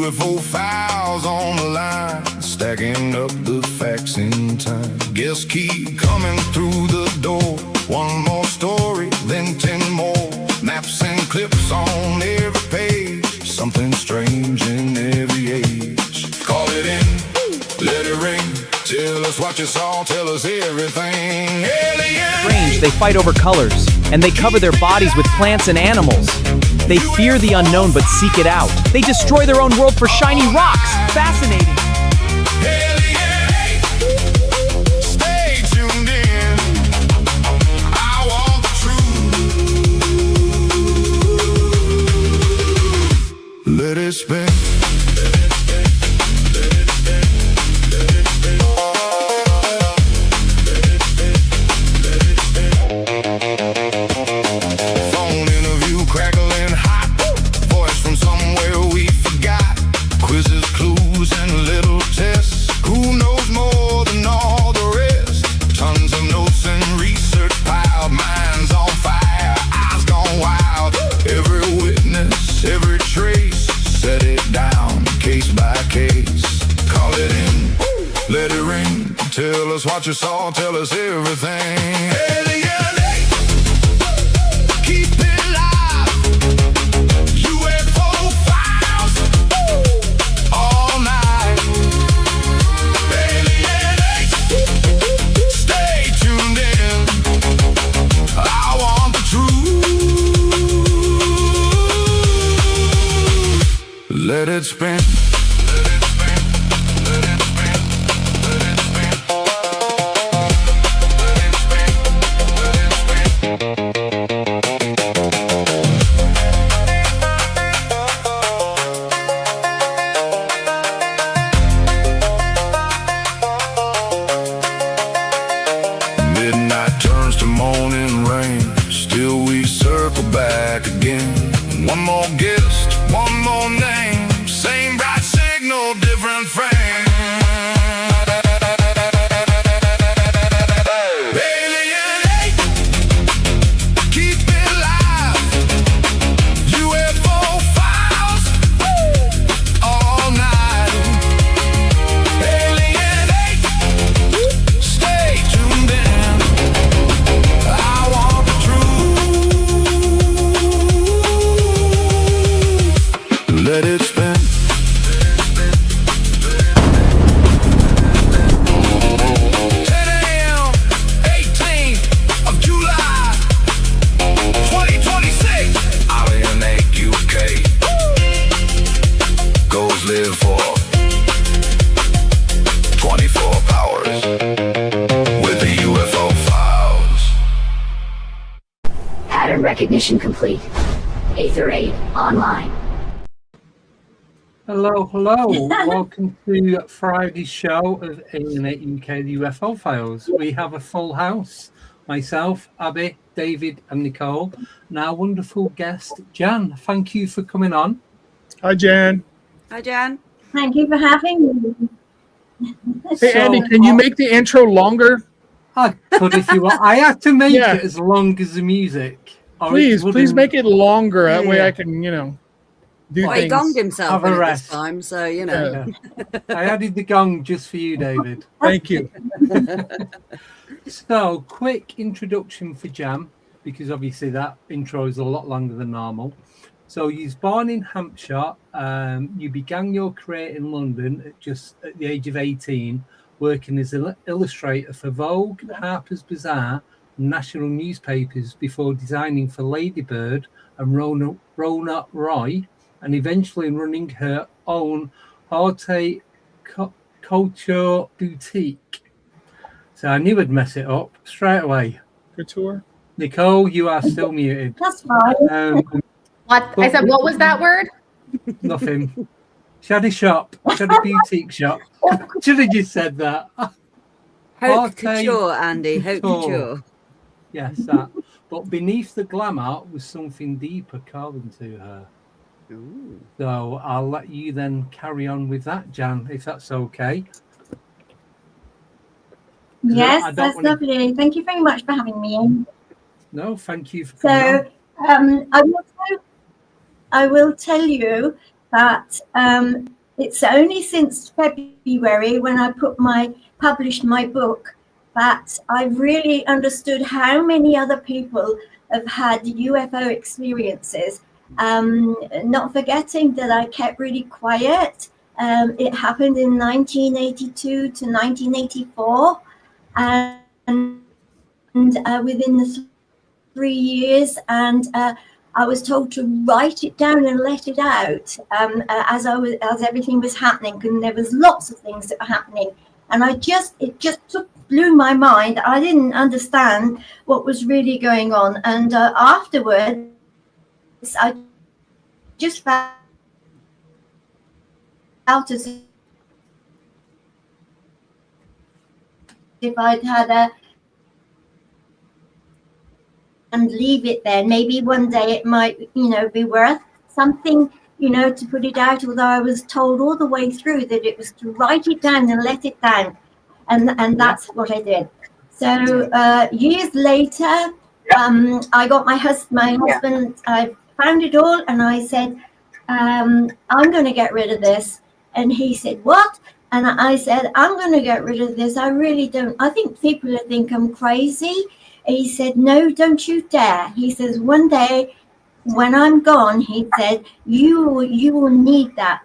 UFO files on the line, stacking up the facts in time. Guests keep coming through the door. One more story, then 10 more. Maps and clips on every page. Something strange in every age. Call it in, let it ring. Tell us what you saw, tell us everything. Strange, they fight over colors, and they cover their bodies with plants and animals. They fear the unknown but seek it out. They destroy their own world for shiny rocks. Fascinating. Stay tuned in. I want the truth. Let it spin. Tell us what you saw, tell us everything. Alien, keep it alive. UFO files all night. Alien, stay tuned in. I want the truth. Let it spin. Recognition complete. Aether 8 online. Hello. Welcome to Friday's show of Alien 8 UK, the UFO Files. We have a full house. Myself, Abby, David, and Nicole. And our wonderful guest, Jan. Thank you for coming on. Hi, Jan. Hi, Jan. Thank you for having me. Hey, Andy, can you make the intro longer? I could if you want. I had to make it as long as the music. Please make it longer. That way I can, do things. He gonged himself Have a this rest. time, so, Yeah. I added the gong just for you, David. Thank you. So, quick introduction for Jan, because obviously that intro is a lot longer than normal. So, you was born in Hampshire. You began your career in London at the age of 18, working as an illustrator for Vogue, Harper's Bazaar, national newspapers before designing for Ladybird and Rhona Roy, and eventually running her own Haute Couture boutique. So I knew I'd mess it up straight away. Couture. Nicole, you are still muted. That's fine. What? I said, what was that word? Nothing. She had a shop. She had a boutique shop. Should have just said that. Haute Couture, Andy. Haute Couture. Yes, that. But beneath the glamour was something deeper calling to her. Ooh. So I'll let you then carry on with that, Jan, if that's okay. Yes, that's lovely. Thank you very much for having me in. No, thank you for coming on. I will tell you that it's only since February when I published my book that I've really understood how many other people have had UFO experiences. Not forgetting that I kept really quiet. It happened in 1982 to 1984, and within the 3 years, and I was told to write it down and let it out as everything was happening, and there was lots of things that were happening, and it just blew my mind. I didn't understand what was really going on, and afterwards, I just felt as if I'd had and leave it there. Maybe one day it might, be worth something, to put it out, although I was told all the way through that it was to write it down and let it down. And that's what I did. So years later, I got my husband, I found it all, and I said, I'm going to get rid of this. And he said, what? And I said, I'm going to get rid of this. I really don't. I think people think I'm crazy. He said, no, don't you dare. He says, one day when I'm gone, he said, you will need that.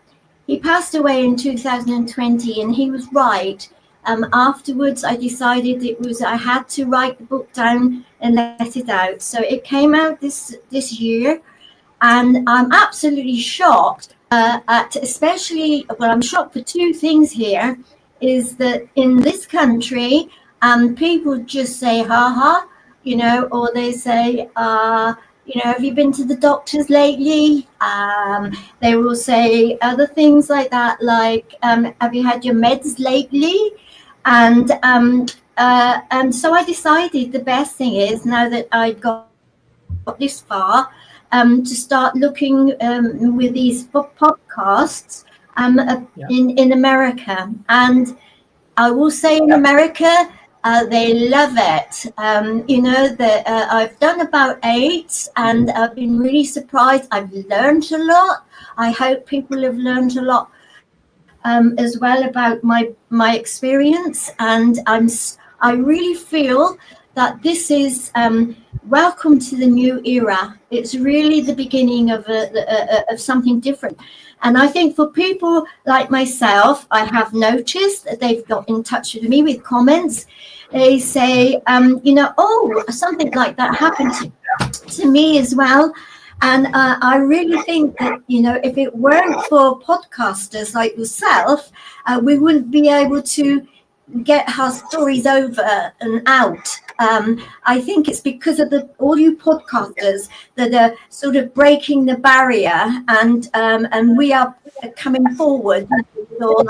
He passed away in 2020, and he was right. Afterwards, I decided I had to write the book down and let it out. So it came out this year, and I'm absolutely shocked I'm shocked for two things here, is that in this country, people just say, ha, or they say, have you been to the doctors lately? They will say other things like that, like, have you had your meds lately? And so I decided the best thing is, now that I got this far, to start looking with these podcasts in America. And I will say in America, they love it. I've done about 8, and I've been really surprised. I've learned a lot. I hope people have learned a lot as well about my experience. And I really feel that this is welcome to the new era. It's really the beginning of something different. And I think for people like myself, I have noticed that they've got in touch with me with comments. They say, something like that happened to me as well. And I really think that, if it weren't for podcasters like yourself, we wouldn't be able to get our stories over and out. I think it's because of all you podcasters that are sort of breaking the barrier, and we are coming forward with all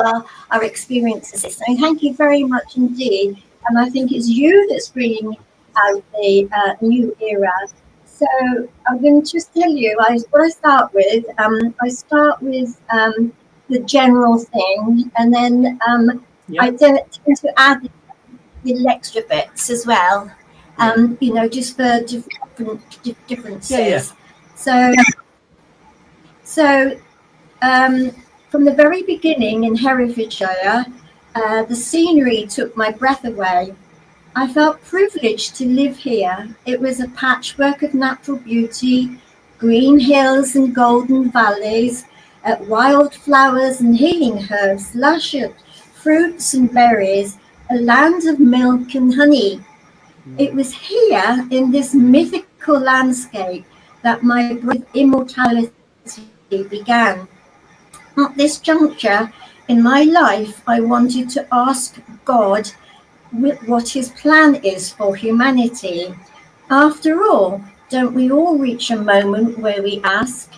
our experiences. So thank you very much indeed. And I think it's you that's bringing out the new era. So I'm going to just tell you what I start with. I start with the general thing, and then I tend to add little extra bits as well, just for differences. So from the very beginning in Herefordshire, the scenery took my breath away. I felt privileged to live here. It was a patchwork of natural beauty, green hills and golden valleys, wild flowers and healing herbs, luscious fruits and berries, a land of milk and honey. It was here in this mythical landscape that my immortality began. At this juncture in my life, I wanted to ask God what his plan is for humanity. After all, don't we all reach a moment where we ask,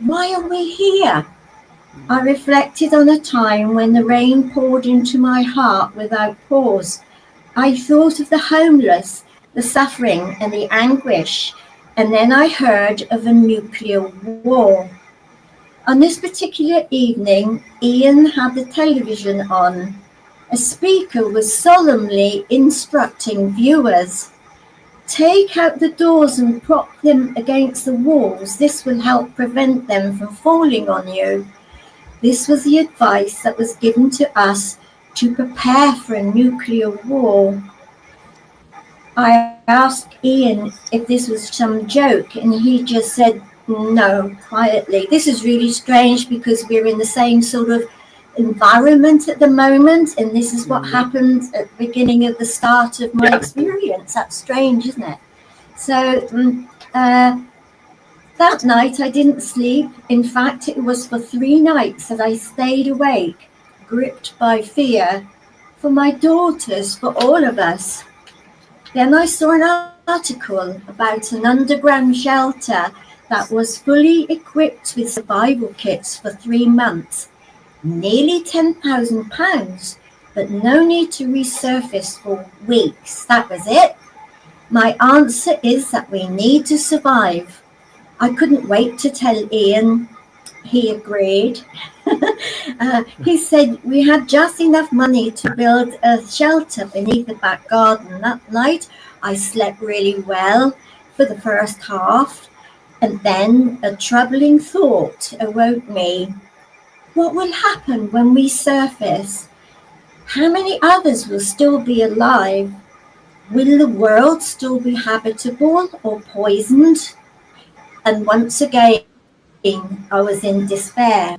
why are we here? I reflected on a time when the rain poured into my heart without pause. I thought of the homeless, the suffering and the anguish, and then I heard of a nuclear war. On this particular evening, Ian had the television on. A speaker was solemnly instructing viewers, take out the doors and prop them against the walls. This will help prevent them from falling on you. This was the advice that was given to us to prepare for a nuclear war. I asked Ian if this was some joke, and he just said no, quietly. This is really strange because we're in the same sort of environment at the moment, and this is what happened at the beginning of the start of my experience. That's strange, isn't it? So that night I didn't sleep. In fact, it was for 3 nights that I stayed awake, gripped by fear for my daughters, for all of us. Then I saw an article about an underground shelter that was fully equipped with survival kits for 3 months. Nearly £10,000, but no need to resurface for weeks. That was it. My answer is that we need to survive. I couldn't wait to tell Ian. He agreed. He said we had just enough money to build a shelter beneath the back garden. That night I slept really well for the first half, and then a troubling thought awoke me. What will happen when we surface? How many others will still be alive? Will the world still be habitable or poisoned? And once again, I was in despair.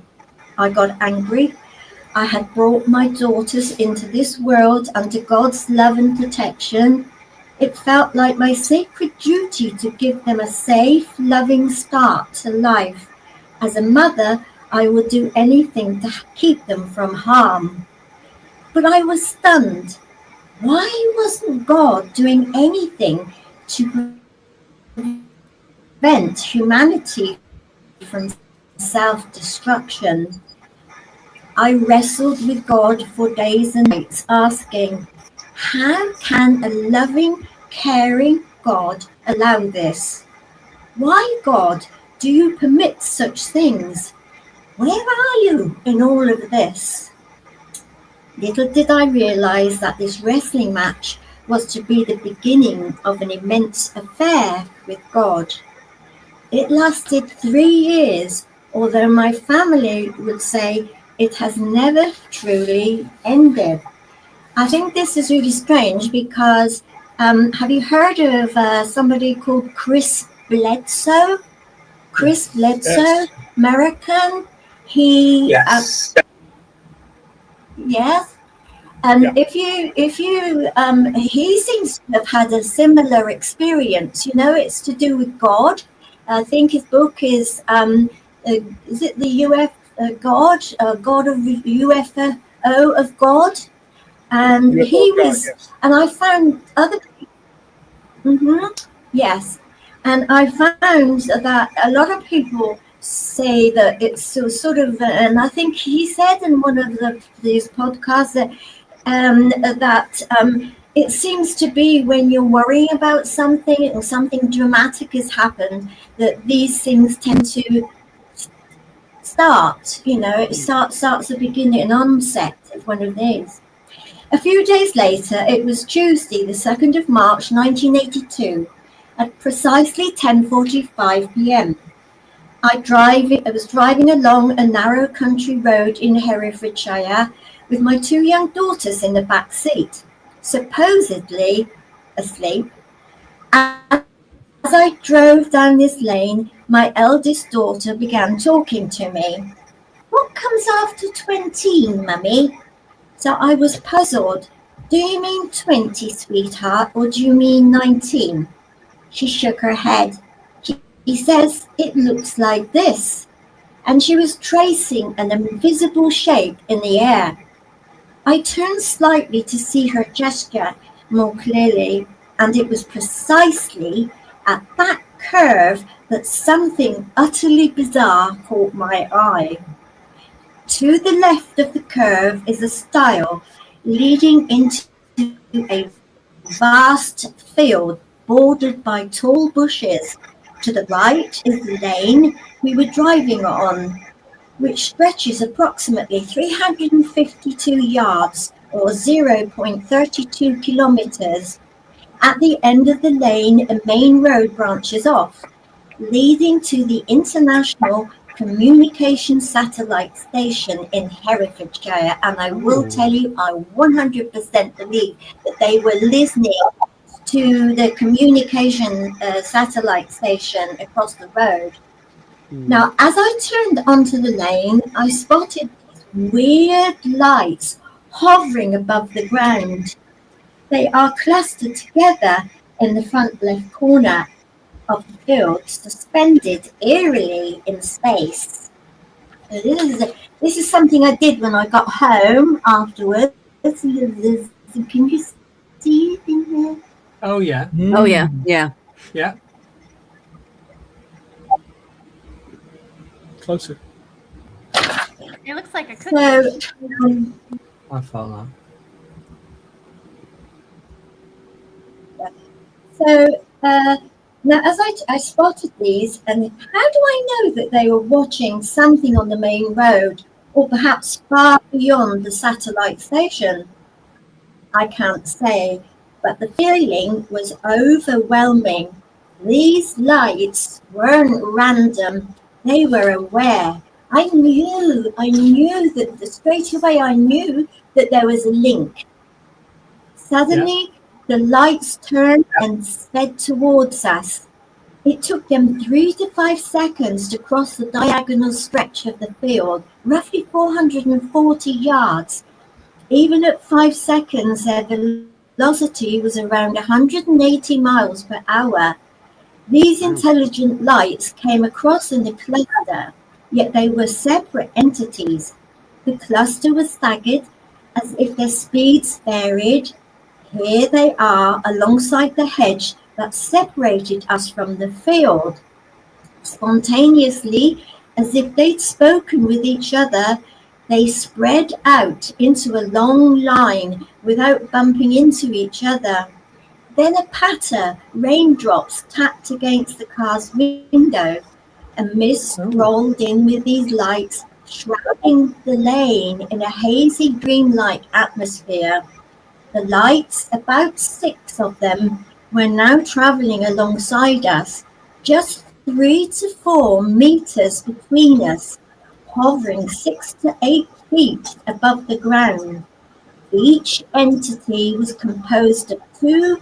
I got angry. I had brought my daughters into this world under God's love and protection. It felt like my sacred duty to give them a safe, loving start to life. As a mother, I would do anything to keep them from harm. But I was stunned. Why wasn't God doing anything to prevent humanity from self-destruction? I wrestled with God for days and nights, asking, how can a loving, caring God allow this? Why, God, do you permit such things? Where are you in all of this? Little did I realize that this wrestling match was to be the beginning of an immense affair with God. It lasted 3 years, although my family would say it has never truly ended. I think this is really strange because have you heard of somebody called Chris Bledsoe? Chris Bledsoe, yes. American. He yes. Yes. If you he seems to have had a similar experience. You know, it's to do with God. I think his book is it the God of UFO of God, and UFO he was, God, yes. And I found other people. Yes, and I found that a lot of people say that it's sort of, and I think he said in one of these podcasts that it seems to be when you're worrying about something or something dramatic has happened, that these things tend to start. You know, it starts the beginning, an onset of one of these. A few days later, it was Tuesday, the 2nd of March, 1982, at precisely 10:45 p.m. I was driving along a narrow country road in Herefordshire with my 2 young daughters in the back seat, supposedly asleep. As I drove down this lane, my eldest daughter began talking to me. What comes after 20, Mummy? So I was puzzled. Do you mean 20, sweetheart, or do you mean 19? She shook her head. He says, it looks like this. And she was tracing an invisible shape in the air. I turned slightly to see her gesture more clearly, and it was precisely at that curve that something utterly bizarre caught my eye. To the left of the curve is a stile leading into a vast field bordered by tall bushes. To the right is the lane we were driving on, which stretches approximately 352 yards or 0.32 kilometers. At the end of the lane, a main road branches off, leading to the International communication satellite station in Herefordshire, and I will tell you, I 100% believe that they were listening to the communication satellite station across the road. Now, as I turned onto the lane, I spotted these weird lights hovering above the ground. They are clustered together in the front left corner of the field, suspended eerily in space. So this is something I did when I got home afterwards. Can you see it in here? Oh yeah. Oh yeah, yeah. Yeah. Closer. It looks like a cookie. So, I felt that. So now, as I spotted these, and how do I know that they were watching something on the main road, or perhaps far beyond the satellite station? I can't say, but the feeling was overwhelming. These lights weren't random; they were aware. I knew that straight away. I knew that there was a link. Suddenly, the lights turned and sped towards us. It took them 3 to 5 seconds to cross the diagonal stretch of the field, roughly 440 yards. Even at 5 seconds, their velocity was around 180 miles per hour. These intelligent lights came across in a cluster, yet they were separate entities. The cluster was staggered, as if their speeds varied. Here they are alongside the hedge that separated us from the field. Spontaneously, as if they'd spoken with each other, they spread out into a long line without bumping into each other. Then a patter, raindrops tapped against the car's window. A mist rolled in with these lights, shrouding the lane in a hazy dreamlike atmosphere. The lights, about 6 of them, were now travelling alongside us, just 3 to 4 meters between us, hovering 6 to 8 feet above the ground. Each entity was composed of 2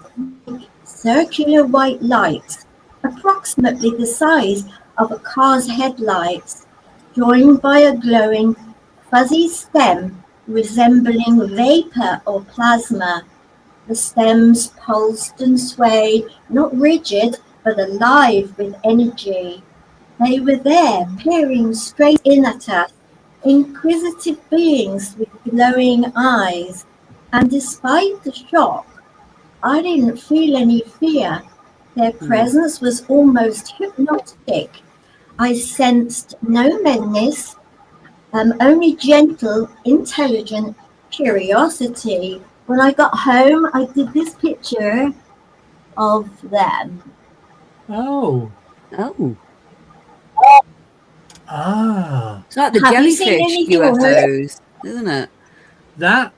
circular white lights, approximately the size of a car's headlights, joined by a glowing, fuzzy stem resembling vapor or plasma. The stems pulsed and swayed, not rigid, but alive with energy. They were there, peering straight in at us, inquisitive beings with glowing eyes. And despite the shock, I didn't feel any fear. Their presence was almost hypnotic. I sensed no menace, only gentle, intelligent curiosity. When I got home, I did this picture of them. Oh. Oh. Ah. It's like the Have you seen jellyfish anything UFOs, isn't it? That,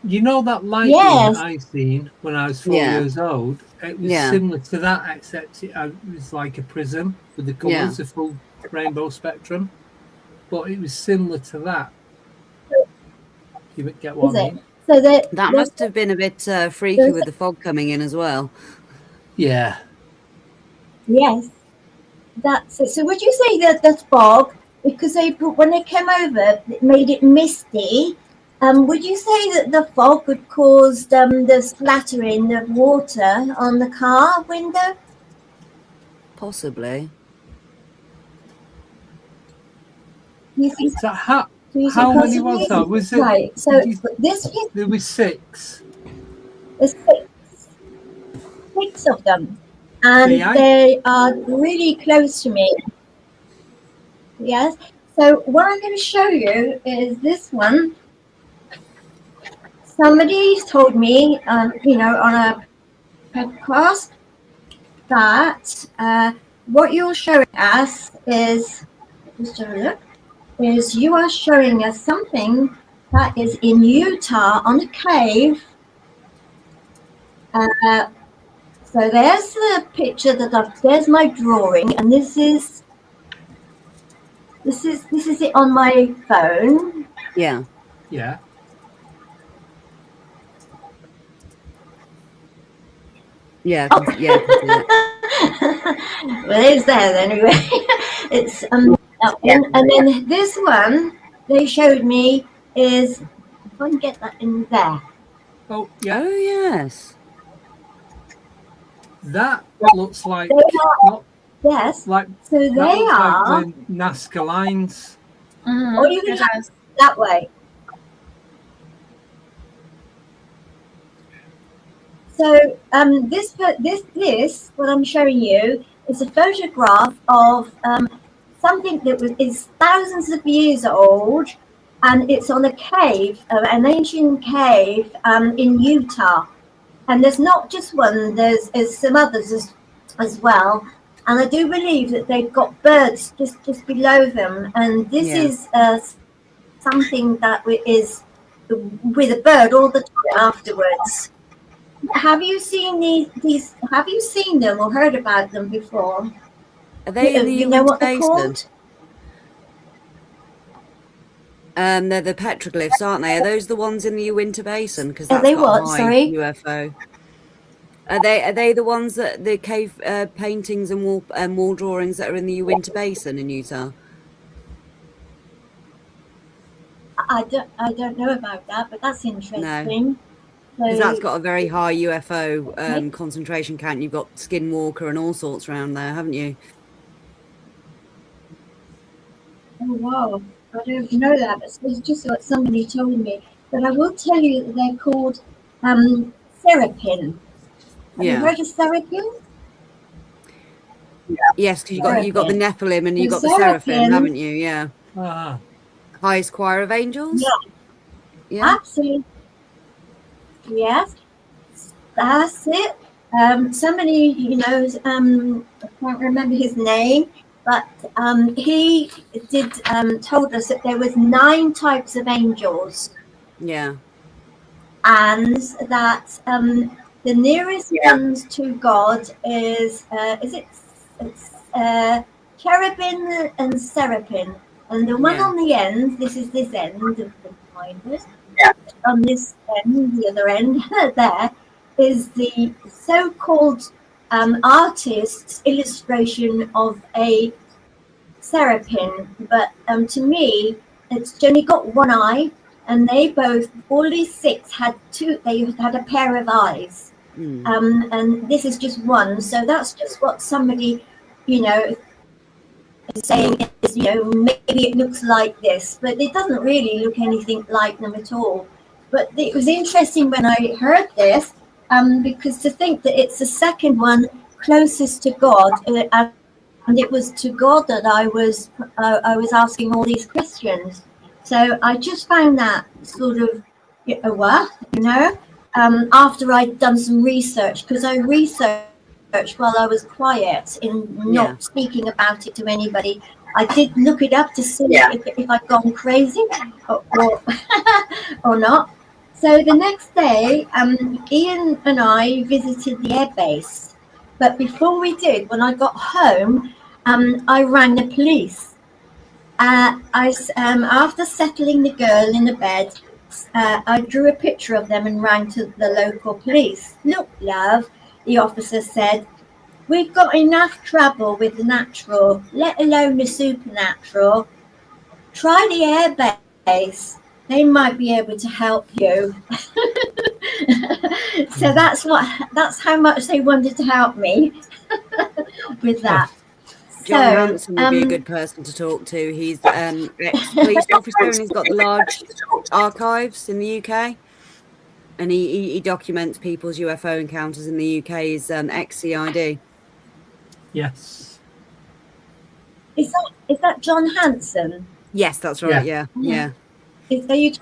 you know, that lightning Yes. I seen when I was 4 Yeah. years old, it was Yeah. similar to that, except it was like a prism with the colours, the full rainbow spectrum. But it was similar to that. You get what I mean? So that must have been a bit freaky with the fog coming in as well. Yeah. Yes, that's it. So would you say that that's fog, because they put, when they came over, it made it misty? Would you say that the fog had caused the splattering of water on the car window? Possibly. You think, So how you how think many was possibly? that? Was it Right. So this there was 6? there's 6 of them, and See, they are really close to me. Yes. So what I'm going to show you is this one. Somebody told me, you know, on a podcast that what you're showing us is, just a look, is you are showing us something that is in Utah on a cave. So there's the picture that there's my drawing, and this is This is it on my phone. Yeah. Yeah. Yeah, I can, yeah, I can see it. Well, it's there then, anyway. It's that one. And then this one they showed me is, if I can get that in there. Oh, yeah. Oh, yes. That looks like They are, not yes. like So that they looks are. like the Nazca lines. Or you can have that way. So this what I'm showing you is a photograph of something that is thousands of years old, and it's on a cave, an ancient cave in Utah. And there's not just one; there's some others as well. And I do believe that they've got birds just below them, and this is something that is with a bird all the time afterwards. Have you seen these? Have you seen them or heard about them before? Are they in the You know what they're basin? called? They're the petroglyphs, aren't they? Are those the ones in the Uinta Basin? Because Are that's they got what? a high Sorry? UFO. Are they the ones that the cave paintings and wall drawings that are in the Uinta Basin in Utah? I don't know about that, but that's interesting. Because that's So, got a very high UFO okay. concentration count. You've got Skinwalker and all sorts around there, haven't you? Oh wow, I don't know that. It's just what somebody told me. But I will tell you that they're called Seraphim. Have you heard of Seraphim? Yes, because you've got the Nephilim and you've got the Seraphim, Seraphim, haven't you? Yeah. Ah. Highest choir of angels. Yeah. Absolutely. Yes, that's it. Somebody, I can't remember his name, but he did told us that there was 9 types of angels. Yeah. And that the nearest ones to God is cherubim and seraphim, and the one on the end. This end of the kindness. On this end, the other end, there is the so-called artist's illustration of a seraphim. But to me, it's only got one eye, and all these 6 had 2. They had a pair of eyes, and this is just one. So that's just what somebody, is saying is, maybe it looks like this, but it doesn't really look anything like them at all. But it was interesting when I heard this, because to think that it's the second one closest to God, and it was to God that I was asking all these questions. So I just found that sort of after I'd done some research, because I researched while I was quiet in not speaking about it to anybody. I did look it up to see if I'd gone crazy or not. So the next day, Ian and I visited the airbase. But before we did, when I got home, I rang the police. After settling the girl in the bed, I drew a picture of them and rang to the local police. Look, love, the officer said, we've got enough trouble with the natural, let alone the supernatural. Try the airbase. They might be able to help you. So that's how much they wanted to help me with that. Jan Hann would be a good person to talk to. He's ex-police officer and he's got the large archives in the UK. And he documents people's UFO encounters in the UK. He's ex-CID. Yes. Is that John Hanson? Yes, that's right. Yeah. Is that you?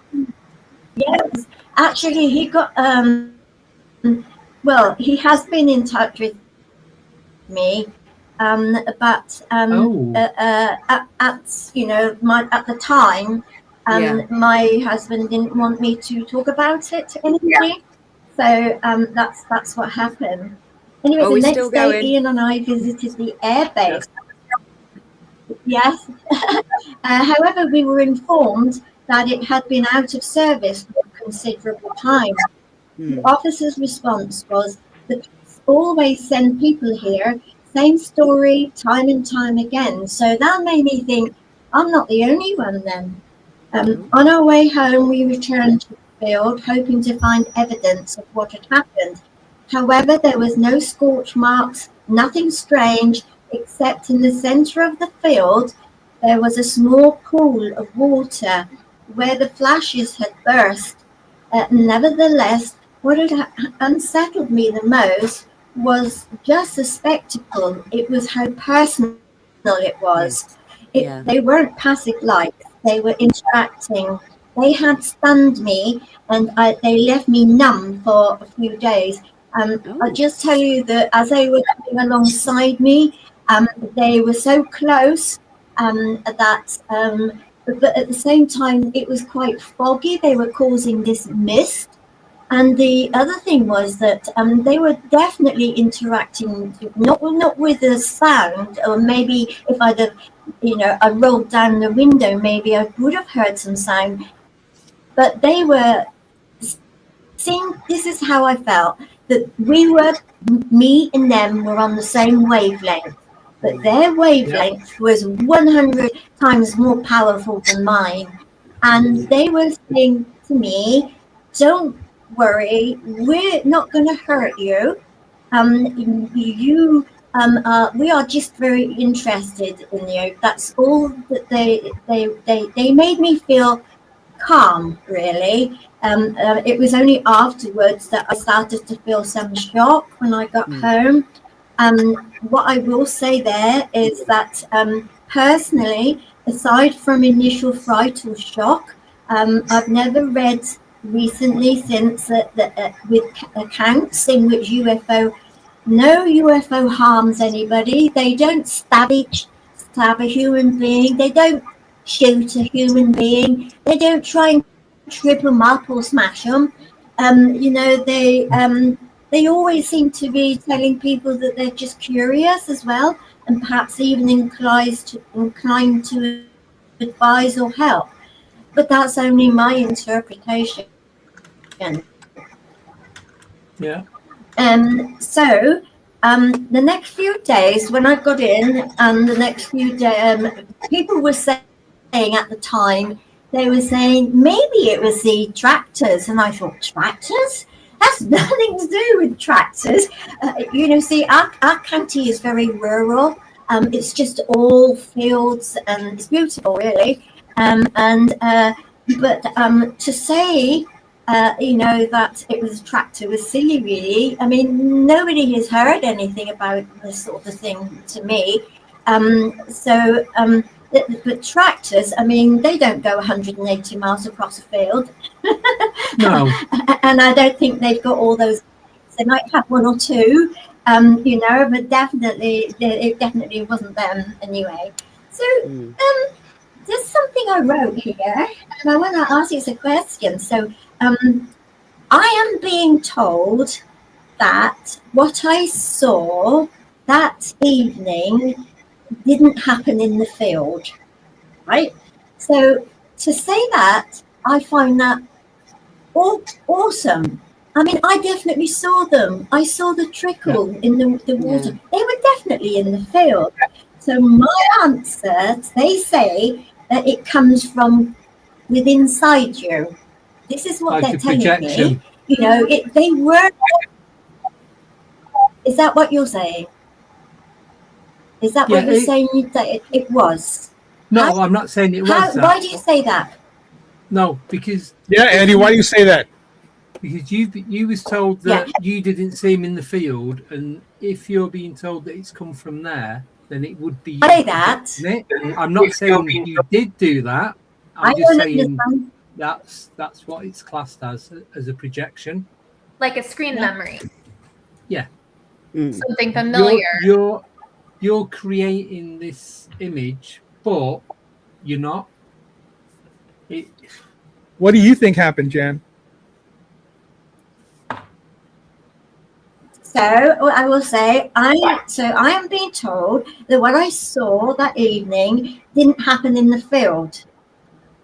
Yes. Actually, he got he has been in touch with me, but at the time, my husband didn't want me to talk about it to anybody. So that's what happened. Anyway, the next day, Ian and I visited the airbase. Yes. However, we were informed that it had been out of service for a considerable time. The officer's response was, the police always send people here, same story, time and time again. So that made me think, I'm not the only one then. On our way home, we returned to the field, hoping to find evidence of what had happened. However, there was no scorch marks, nothing strange, except in the centre of the field, there was a small pool of water where the flashes had burst. Nevertheless, what had unsettled me the most was just the spectacle. It was how personal it was. They weren't passive lights, they were interacting. They had stunned me and they left me numb for a few days. I'll just tell you that as they were coming alongside me, they were so close but at the same time, it was quite foggy. They were causing this mist. And the other thing was that they were definitely interacting, not with the sound, or maybe if I'd have, I rolled down the window, maybe I would have heard some sound. But they were seeing, this is how I felt, that me and them were on the same wavelength. But their wavelength was 100 times more powerful than mine. And they were saying to me, don't worry, we're not going to hurt you. We are just very interested in you. That's all that they made me feel calm, really. It was only afterwards that I started to feel some shock when I got home. What I will say there is that personally, aside from initial fright or shock, I've never read recently since with accounts in which no UFO harms anybody. They don't stab a human being. They don't shoot a human being. They don't try and trip them up or smash them. They always seem to be telling people that they're just curious as well, and perhaps even inclined to advise or help. But that's only my interpretation. Yeah. So the next few days when I got in, and the next few days, people were saying at the time, they were saying maybe it was the tractors, and I thought, tractors? That's nothing to do with tractors. See, our county is very rural. It's just all fields, and it's beautiful, really. But to say, that it was a tractor was silly, really. I mean, nobody has heard anything about this sort of thing to me. But tractors, I mean, they don't go 180 miles across a field. No. And I don't think they've got all those. They might have one or two, but definitely, it definitely wasn't them anyway. So there's something I wrote here, and I want to ask you a question. So I am being told that what I saw that evening didn't happen in the field, right? So to say that, I find that awesome. I mean, I definitely saw them. I saw the trickle in the water. Yeah. They were definitely in the field. So my answer, they say that it comes from within inside you. This is what they're telling me. They were. Is that what you're saying? Is that what you're saying that it was? No, I'm not saying it was that. Why do you say that? No, because... Yeah, Andy, why do you say that? Because you was told that you didn't see him in the field, and if you're being told that it's come from there, then it would be... I say that. I'm not saying you did do that. I'm just saying that's what it's classed as a projection. Like a screen memory. Yeah. Something familiar. You're creating this image, but you're not. What do you think happened, Jan? So I will say, I am being told that what I saw that evening didn't happen in the field.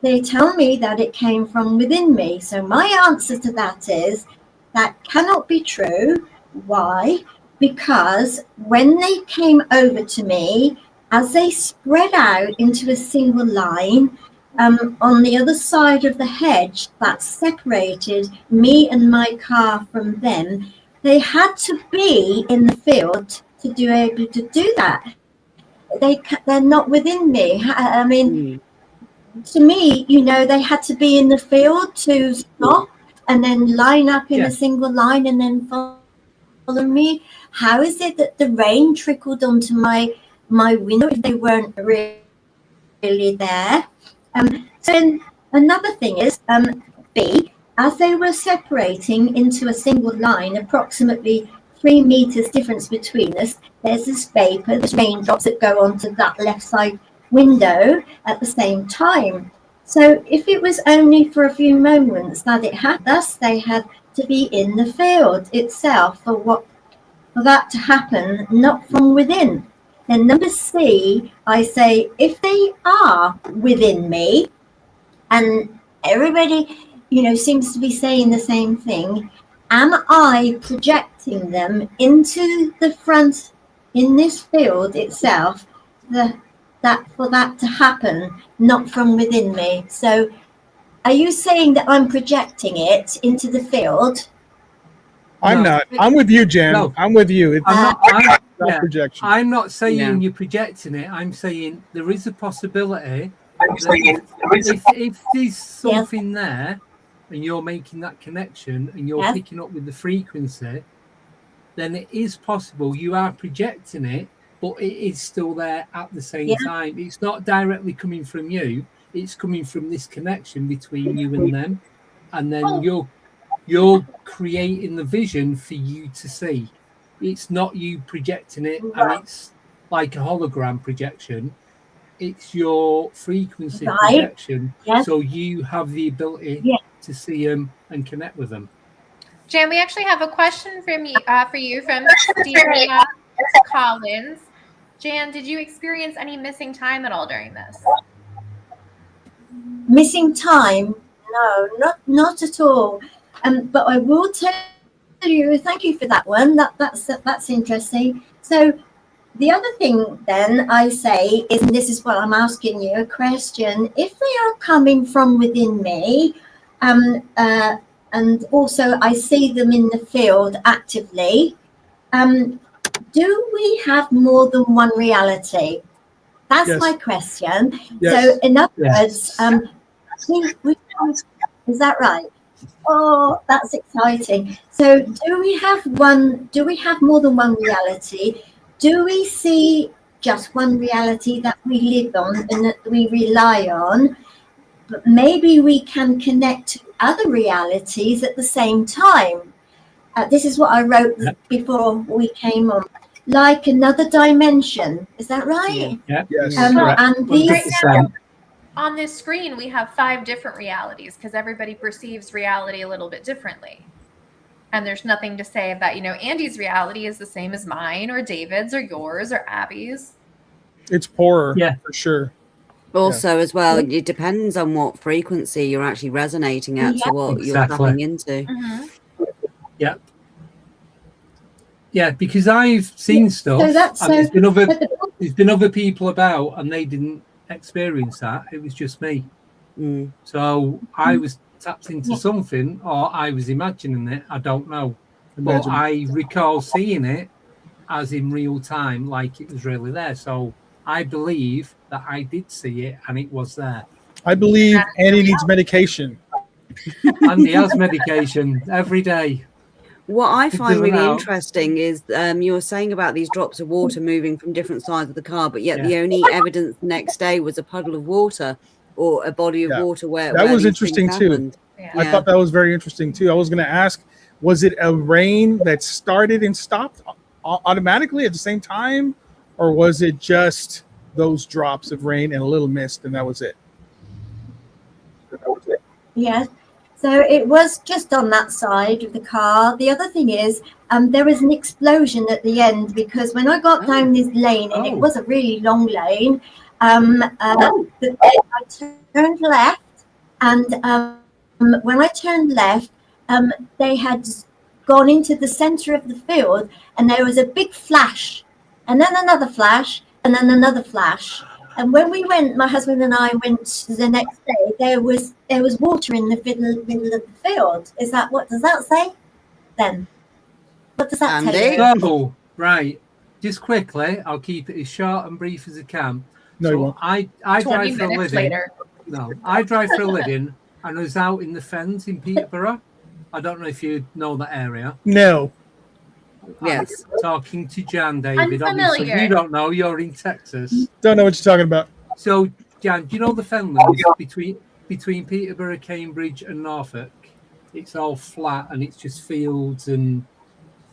They tell me that it came from within me. So my answer to that is that cannot be true. Why? Because when they came over to me, as they spread out into a single line, on the other side of the hedge that separated me and my car from them, they had to be in the field to be able to do that. They're not within me. I mean, to me, they had to be in the field to stop and then line up in a single line and then follow me. How is it that the rain trickled onto my window if they weren't really there? So another thing is, B, as they were separating into a single line, approximately 3 meters difference between us, there's this vapor, there's raindrops that go onto that left side window at the same time. So if it was only for a few moments that it had, thus they had to be in the field itself for that to happen, not from within. And number C, I say, if they are within me, and everybody, seems to be saying the same thing, am I projecting them into the front in this field itself, for that to happen, not from within me? So are you saying that I'm projecting it into the field? I'm not. I'm with you, Jan. No. I'm with you. It's not projection. I'm not saying you're projecting it. I'm saying there is a possibility. If there's something there and you're making that connection and you're picking up with the frequency, then it is possible you are projecting it, but it is still there at the same time. It's not directly coming from you. It's coming from this connection between you and them. And then you're creating the vision for you to see. It's not you projecting it, and it's like a hologram projection. It's your frequency projection, so you have the ability to see them and connect with them. Jan, we actually have a question for you from Stephen Collins. Jan, did you experience any missing time at all during this? Missing time? No, not at all. But I will tell you, thank you for that one. That's interesting. So the other thing then I say is, and this is what I'm asking you a question, if they are coming from within me, and also I see them in the field actively, do we have more than one reality? That's my question. So in other words, is that right? Oh, that's exciting. So do we have more than one reality? Do we see just one reality that we live on and that we rely on? But maybe we can connect to other realities at the same time. This is what I wrote before we came on. Like another dimension. Is that right? Yeah. Yes. And these right now, on this screen, we have 5 different realities because everybody perceives reality a little bit differently. And there's nothing to say that, Andy's reality is the same as mine or David's or yours or Abby's. It's poorer, for sure. Also, as well, it depends on what frequency you're actually resonating at to what you're tapping into. Mm-hmm. Yeah. Yeah, because I've seen stuff, and there's been other people about, and they didn't experience that. It was just me. So I was tapped into something, or I was imagining it. I don't know, but I recall seeing it as in real time, like it was really there. So I believe that I did see it, and it was there. I believe Andy needs medication. Andy has medication every day. What I find really interesting is you were saying about these drops of water moving from different sides of the car, but yet the only evidence the next day was a puddle of water or a body of water where that was interesting too. I thought that was very interesting too. I was going to ask, was it a rain that started and stopped automatically at the same time, or was it just those drops of rain and a little mist and that was it? Yes. So it was just on that side of the car. The other thing is, there was an explosion at the end, because when I got down this lane, and it was a really long lane, I turned left, and when I turned left, they had gone into the center of the field, and there was a big flash, and then another flash, and then another flash. And when we went, my husband and I went the next day, there was water in the middle of the field. Is that, what does that say then? What does that tell you? So, right, just quickly, I'll keep it as short and brief as I can. No, you won't. I drive for a living. Later. No, I drive for a living, and I was out in the Fens in Peterborough. I don't know if you know that area. No. Yes. I'm talking to Jan, David. Unfamiliar. Obviously, you don't know. You're in Texas. Don't know what you're talking about. So, Jan, do you know the Fenlands between Peterborough, Cambridge, and Norfolk? It's all flat, and it's just fields and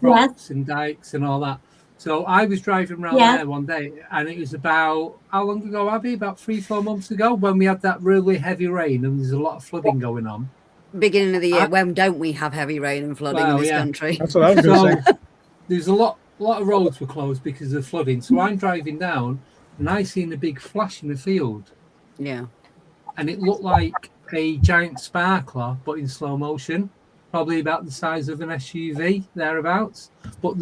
rocks and dikes and all that. So I was driving around there one day, and it was about, how long ago, Abby? About 3-4 months ago, when we had that really heavy rain, and there's a lot of flooding going on. Beginning of the year, when don't we have heavy rain and flooding in this country? That's what I was going to say. There's a lot of roads were closed because of flooding. So I'm driving down, and I seen a big flash in the field. Yeah. And it looked like a giant sparkler, but in slow motion, probably about the size of an SUV, thereabouts. But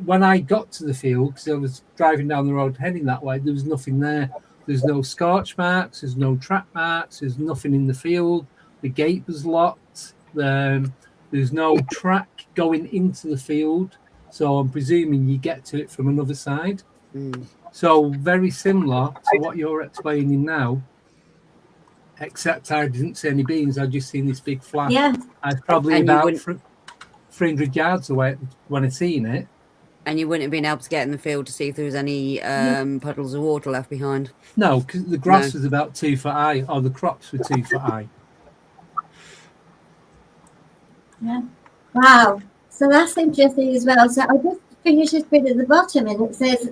when I got to the field, because I was driving down the road heading that way, there was nothing there. There's no scorch marks, there's no track marks, there's nothing in the field. The gate was locked. There's no track going into the field. So I'm presuming you get to it from another side. So very similar to what you're explaining now, except I didn't see any beams. I just seen this big flash. Yeah. I was probably about 300 yards away when I seen it. And you wouldn't have been able to get in the field to see if there was any puddles of water left behind? No, because the grass was about 2 foot high, or the crops were 2 foot high. Yeah. Wow. So that's interesting as well. So I just finished this bit at the bottom, and it says,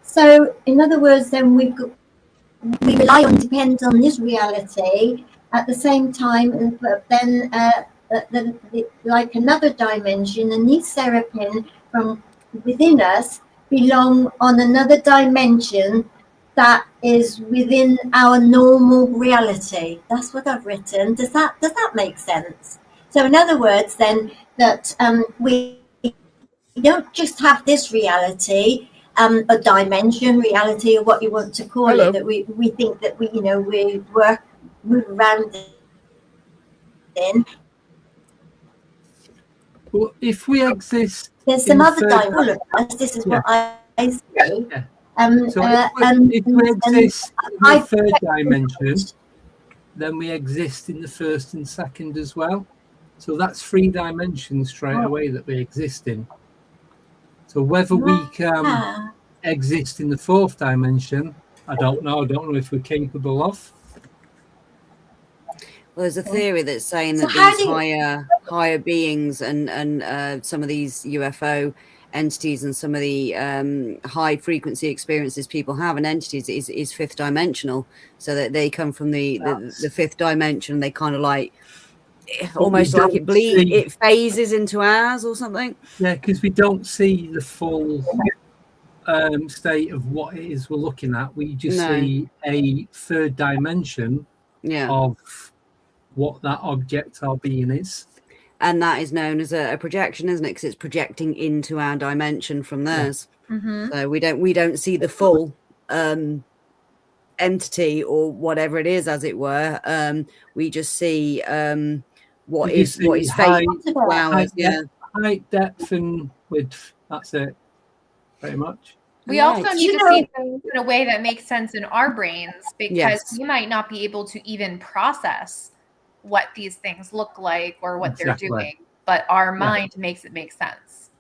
so in other words, then we rely on, depend on this reality at the same time, but then like another dimension, and these Seraphim from within us belong on another dimension that is within our normal reality. That's what I've written. Does that make sense? So in other words, then, that we don't just have this reality, a dimension, reality, or what you want to call it, that we think that we move around in. Well, if we exist, there's some other dimension. This is what I see. So if we exist in the third dimension, then we exist in the first and second as well. So that's 3 dimensions straight away that we exist in. So whether we can exist in the 4th dimension, I don't know. I don't know if we're capable of. Well, there's a theory that's saying that these higher beings and some of these UFO entities and some of the high frequency experiences people have and entities is 5th dimensional. So that they come from the 5th dimension. They kind of like almost like it phases into ours or something. Yeah, because we don't see the full state of what it is we're looking at. We just see a 3rd dimension of what that object or being is. And that is known as a projection, isn't it? Because it's projecting into our dimension from theirs. So we don't see the full entity or whatever it is, as it were. We just see what is fate. Height, depth, and width. That's it, pretty much. We also need to see things in a way that makes sense in our brains, because we might not be able to even process what these things look like or what they're doing, but our mind makes it make sense.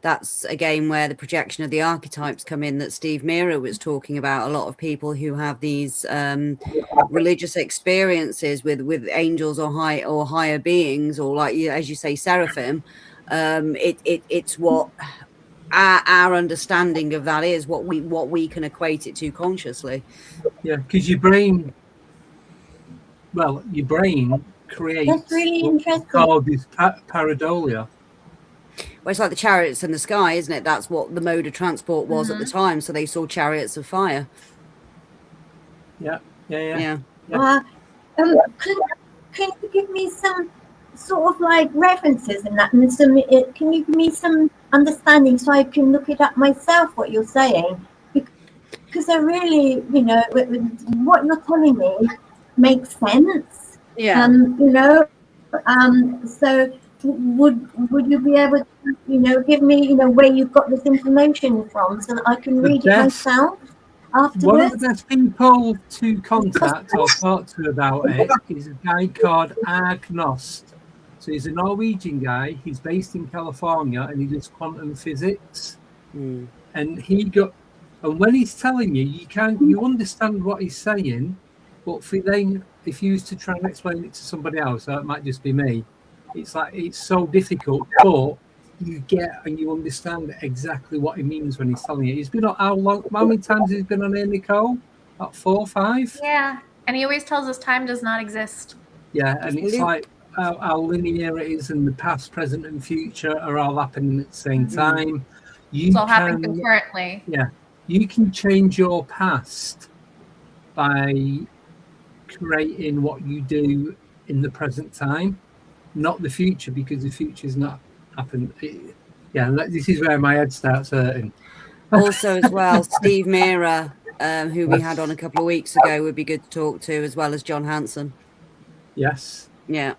That's again where the projection of the archetypes come in that Steve Mira was talking about. A lot of people who have these religious experiences with angels or higher beings, or like, as you say, Seraphim, it's what our understanding of that is, what we can equate it to consciously. Yeah, because your brain creates That's really what's interesting. called this pareidolia. Well, it's like the chariots in the sky, isn't it? That's what the mode of transport was at the time. So they saw chariots of fire. Yeah. Yeah. Can you give me some sort of like references in that, and some? Can you give me some understanding so I can look it up myself? What you're saying, because I really, you know, what you're telling me makes sense. Yeah. You know, so would you be able to, you know, give me, you know, where you've got this information from so that I can read it myself afterwards? One of the best people to contact or talk to about it is a guy called Agnost. So he's a Norwegian guy. He's based in California and he does quantum physics. And when he's telling you, you understand what he's saying, but if you used to try and explain it to somebody else, so it might just be me, it's like it's so difficult, but you get and you understand exactly what he means when he's telling you. He's been on how many times he's been on here, Nicole? About 4 or 5? Yeah. And he always tells us time does not exist. Yeah, and it's like how linear it is, and the past, present, and future are all happening at the same time. It's all happening concurrently. Yeah. You can change your past by creating what you do in the present time, not the future, because the future's not happened. This is where my head starts hurting. Also, as well, Steve Mira, who we had on a couple of weeks ago, would be good to talk to, as well as Jan Hann. Yes. Yeah.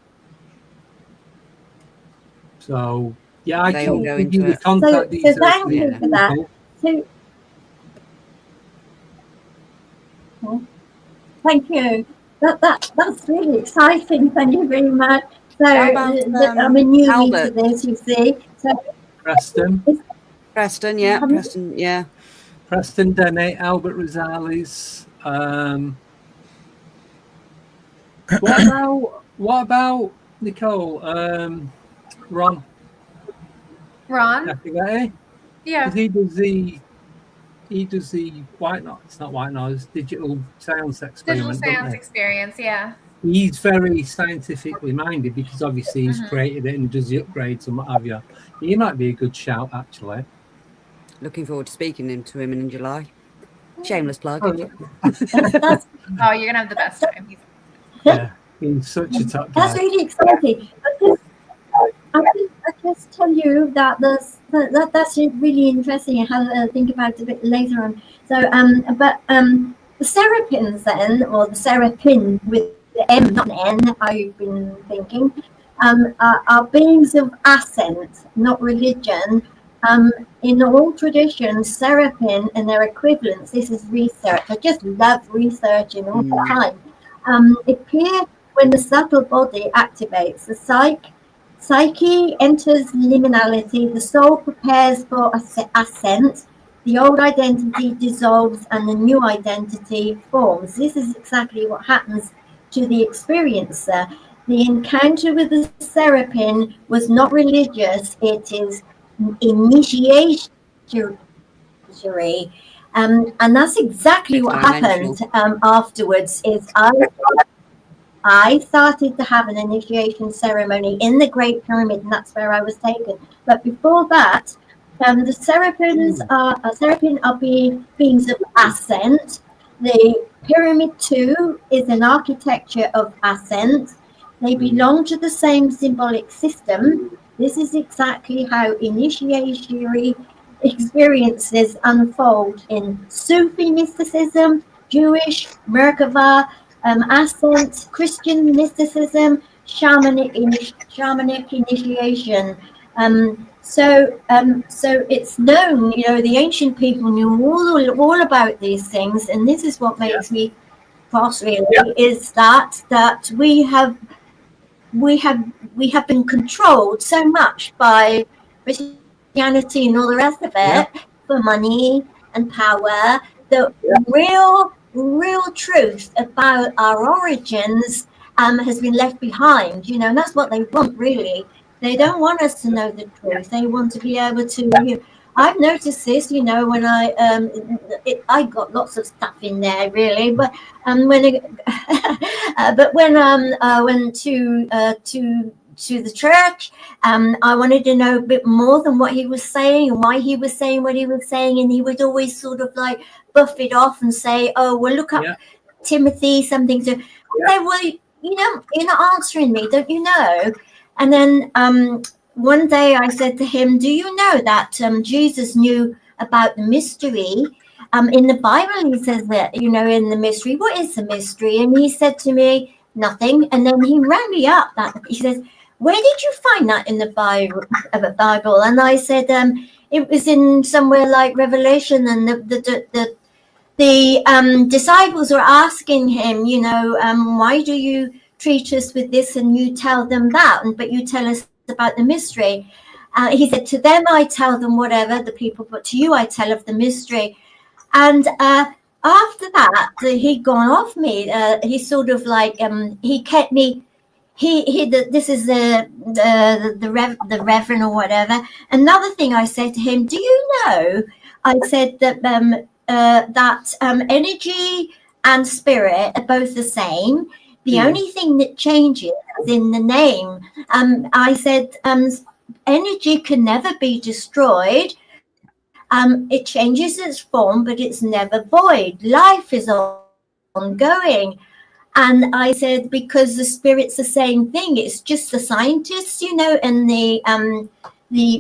So I They can all go give into you the it. contact So details. thank you for that. So, thank you. That's really exciting. Thank you very much. So I'm a newbie to this, you see. So Preston, yeah. Preston Dennett, Albert Rosales. What about Nicole? Ron. Yeah. He does the white noise. It's not white noise. Digital sounds experiment. Digital sounds experience. Yeah. He's very scientifically minded because obviously he's created it and does the upgrades and what have you. He might be a good shout, actually. Looking forward to speaking to him in July. Shameless plug. Oh, you're gonna have the best time. Yeah, he's such a top guy. That's really exciting. I just tell you that that's really interesting. I have to think about it a bit later on. So, the Seraphins then, or the Seraphim with the M, not an N, I've been thinking, are beings of ascent, not religion. In all traditions, Seraphim and their equivalents, this is research. I just love researching all the time. Appear when the subtle body activates. The psyche enters liminality. The soul prepares for ascent. The old identity dissolves and the new identity forms. This is exactly what happens to the experiencer. The encounter with the Seraphim was not religious. It is initiatory. And that's exactly what happened afterwards. Is I started to have an initiation ceremony in the Great Pyramid, and that's where I was taken. But before that, the Seraphim are beings of ascent. The Pyramid 2 is an architecture of ascent. They belong to the same symbolic system. This is exactly how initiatory experiences unfold in Sufi mysticism, Jewish, Merkava, ascent, Christian mysticism, shamanic initiation. So it's known, the ancient people knew all about these things, and this is what makes me cross, really, is that we have been controlled so much by Christianity and all the rest of it for money and power. The real truth about our origins has been left behind, and that's what they want, really. They don't want us to know the truth. They want to be able to I've noticed this, you know, when I got lots of stuff in there really, but when I went to the church, I wanted to know a bit more than what he was saying and why he was saying what he was saying, and he would always sort of like buff it off and say, "Oh, well, look up Timothy something." So, well, you know, you're not answering me, don't you know? And then one day I said to him, "Do you know that Jesus knew about the mystery? In the Bible, he says that, you know, in the mystery. What is the mystery?" And he said to me, "Nothing." And then he rang me up. He says, "Where did you find that in the Bible?" And I said, "It was in somewhere like Revelation." And the disciples were asking him, you know, "Why do you treat us with this and you tell them that, but you tell us about the mystery?" He said, "To them I tell them whatever, the people, but to you I tell of the mystery." And after that, he'd gone off me. He sort of like he kept me. This is the reverend or whatever. Another thing I said to him, "Do you know?" I said that that energy and spirit are both the same. The only thing that changes is in the name. I said energy can never be destroyed. It changes its form, but it's never void. Life is ongoing. And I said, because the spirit's the same thing. It's just the scientists, you know, and the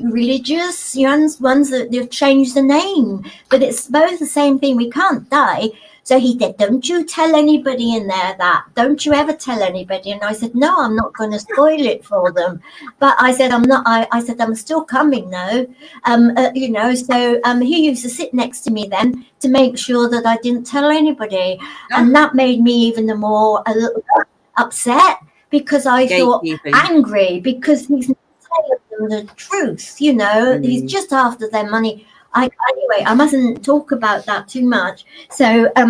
religious ones that they've changed the name, but it's both the same thing. We can't die. So he said, "Don't you tell anybody in there that. Don't you ever tell anybody." And I said, "No, I'm not going to spoil it for them." But I said, I said, "I'm still coming though." You know, so he used to sit next to me then to make sure that I didn't tell anybody. And that made me even more a little upset, because I thought angry, because he's not telling them the truth, you know, he's just after their money. Anyway, I mustn't talk about that too much. So, I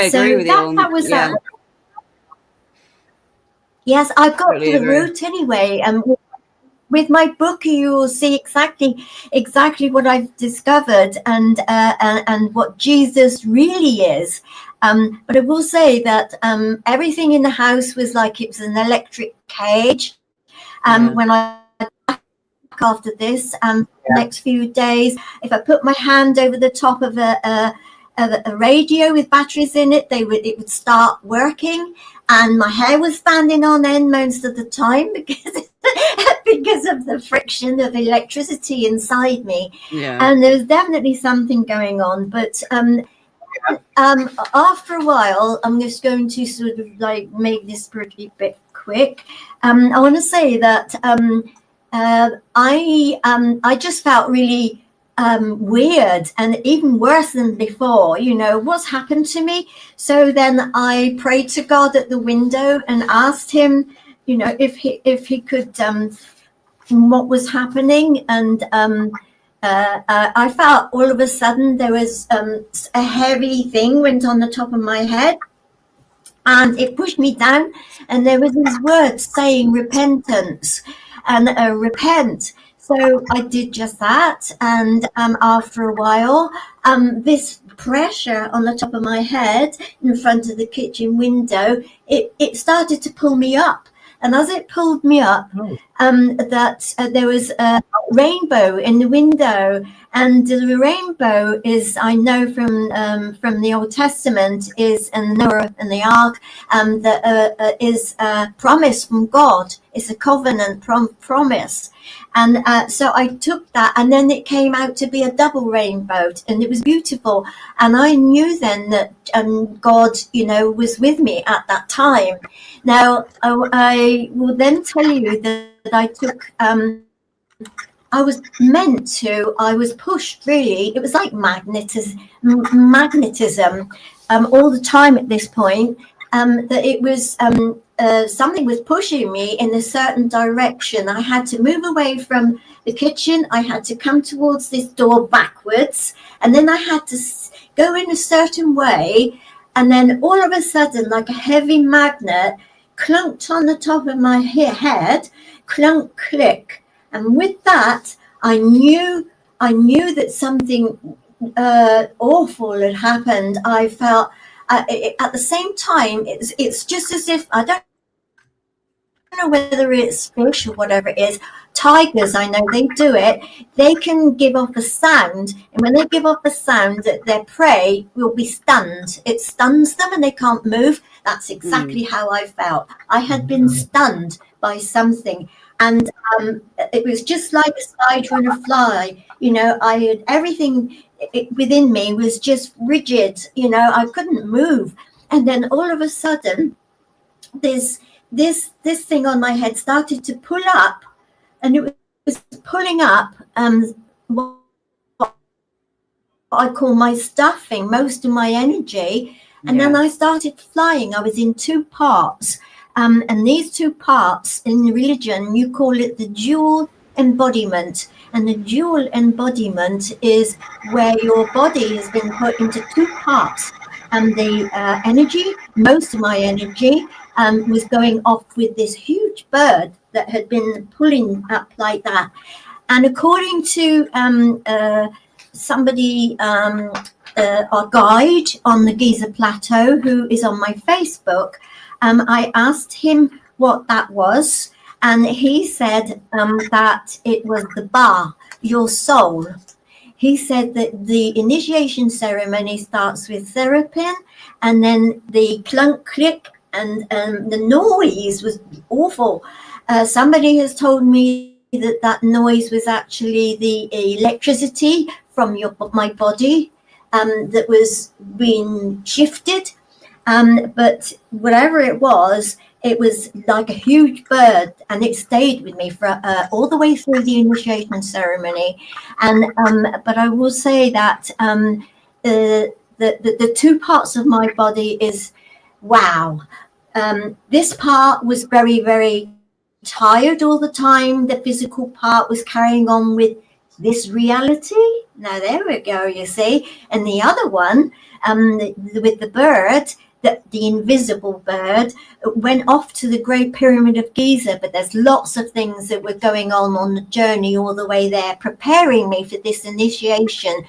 agree with you. That was that. Yes, I got to the root anyway. With my book, you will see exactly what I've discovered and what Jesus really is. But I will say that everything in the house was like it was an electric cage. When I after this, next few days, if I put my hand over the top of a radio with batteries in it, it would start working, and my hair was standing on end most of the time because of the friction of electricity inside me. And there was definitely something going on. But after a while, I'm just going to sort of like make this pretty bit quick. I want to say that I just felt really weird, and even worse than before, you know, what's happened to me. So then I prayed to God at the window and asked him, you know, if he could, what was happening. And I felt all of a sudden there was a heavy thing went on the top of my head, and it pushed me down, and there was these words saying repentance and repent. So I did just that, and after a while, this pressure on the top of my head in front of the kitchen window, it started to pull me up. And as it pulled me up, there was a rainbow in the window, and the rainbow is, I know from the Old Testament, is and Noah and the Ark, that is a promise from God. It's a covenant promise. And so I took that, and then it came out to be a double rainbow, and it was beautiful. And I knew then that God, you know, was with me at that time. Now, I will then tell you that I took, I was pushed, really. It was like magnetism all the time at this point, that it was something was pushing me in a certain direction. I had to move away from the kitchen. I had to come towards this door backwards, and then I had to go in a certain way. And then all of a sudden, like a heavy magnet clunked on the top of my head, clunk, click. And with that, I knew I knew that something awful had happened. I felt at the same time, it's just as if, I don't know whether it's fish or whatever it is, tigers, I know they do it, they can give off a sound, and when they give off a sound, their prey will be stunned. It stuns them and they can't move. That's exactly how I felt. I had been stunned by something, and it was just like a spider and a fly. You know, I had everything within me was just rigid. You know, I couldn't move, and then all of a sudden, this thing on my head started to pull up, and it was pulling up what I call my stuffing, most of my energy. And then I started flying. I was in two parts, and these two parts in religion, you call it the dual embodiment. And the dual embodiment is where your body has been put into two parts, and the energy, most of my energy, was going off with this huge bird that had been pulling up like that. And according to somebody, our guide on the Giza Plateau, who is on my Facebook, I asked him what that was, and he said that it was the Ba, your soul. He said that the initiation ceremony starts with Seraphim, and then the clunk click, and the noise was awful. Somebody has told me that noise was actually the electricity from my body that was being shifted. But whatever it was like a huge bird, and it stayed with me for all the way through the initiation ceremony. And but I will say that the two parts of my body is wow. This part was very, very tired all the time. The physical part was carrying on with this reality. Now there we go, you see. And the other one, with the bird, the invisible bird, went off to the Great Pyramid of Giza. But there's lots of things that were going on the journey all the way there, preparing me for this initiation.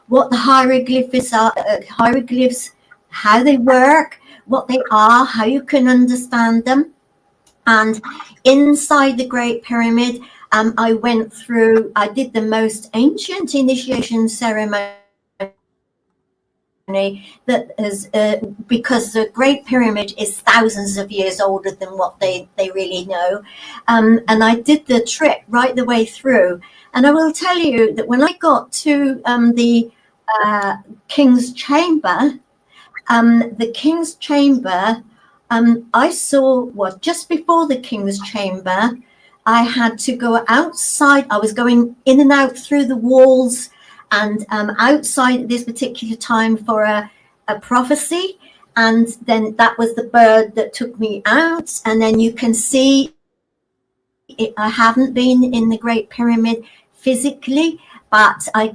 What the hieroglyphs are, how they work, what they are, how you can understand them. And inside the Great Pyramid, I did the most ancient initiation ceremony that is because the Great Pyramid is thousands of years older than what they really know. And I did the trip right the way through. And I will tell you that when I got to the King's Chamber, I saw just before the King's Chamber, I had to go outside. I was going in and out through the walls, and outside at this particular time for a prophecy. And then that was the bird that took me out. And then you can see I haven't been in the Great Pyramid physically, but I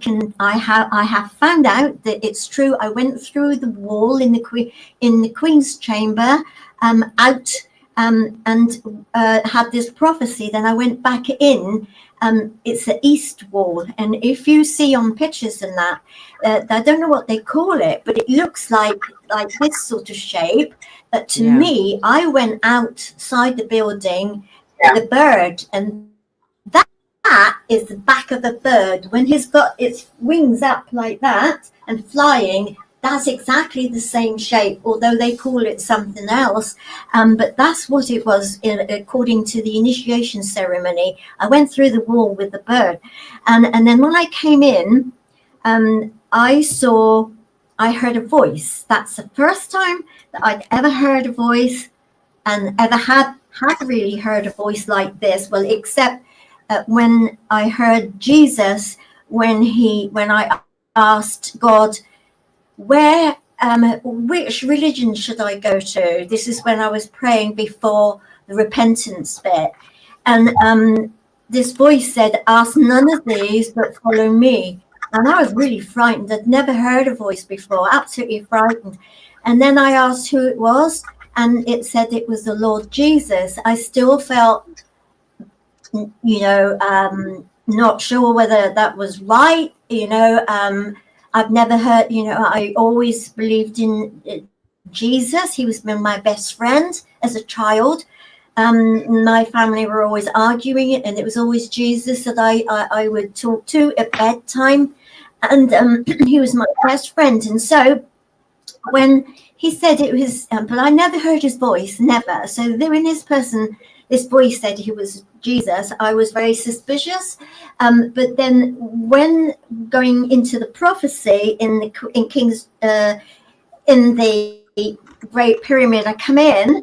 have found out that it's true. I went through the wall in the Queen's Chamber, out and had this prophecy. Then I went back in. It's the East Wall, and if you see on pictures and that, I don't know what they call it, but it looks like this sort of shape. To me, I went outside the building, the bird, and that is the back of a bird. When he's got its wings up like that and flying, that's exactly the same shape, although they call it something else. But that's what it was, according to the initiation ceremony. I went through the wall with the bird. And then when I came in, I heard a voice. That's the first time that I'd ever heard a voice, and ever had really heard a voice like this. Well, except when I heard Jesus, when I asked God, which religion should I go to? This is when I was praying before the repentance bit. And this voice said, ask none of these, but follow me. And I was really frightened. I'd never heard a voice before, absolutely frightened. And then I asked who it was, and it said it was the Lord Jesus. I still felt, not sure whether that was right. I've never heard, I always believed in Jesus. He was my best friend as a child. My family were always arguing it, and it was always Jesus that I would talk to at bedtime. And he was my best friend. And so when he said it was, but I never heard his voice, never. So when this voice said he was Jesus, I was very suspicious. But then when going into the prophecy in King's, in the Great Pyramid, I come in,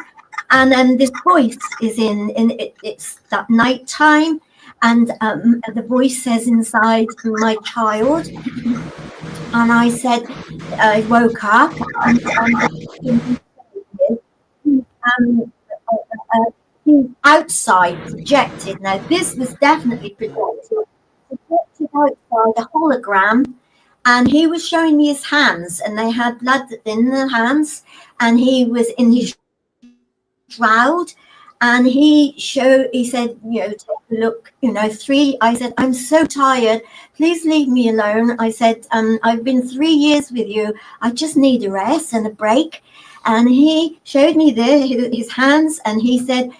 and then this voice is it's that night time, and the voice says inside my child, and I said, I woke up, and he's outside, projected. Now this was definitely projected outside, a hologram. And he was showing me his hands, and they had blood in the hands, and he was in his shroud, and he said, take a look, I said, I'm so tired, please leave me alone. I said, I've been 3 years with you, I just need a rest and a break. And he showed me his hands, and he said,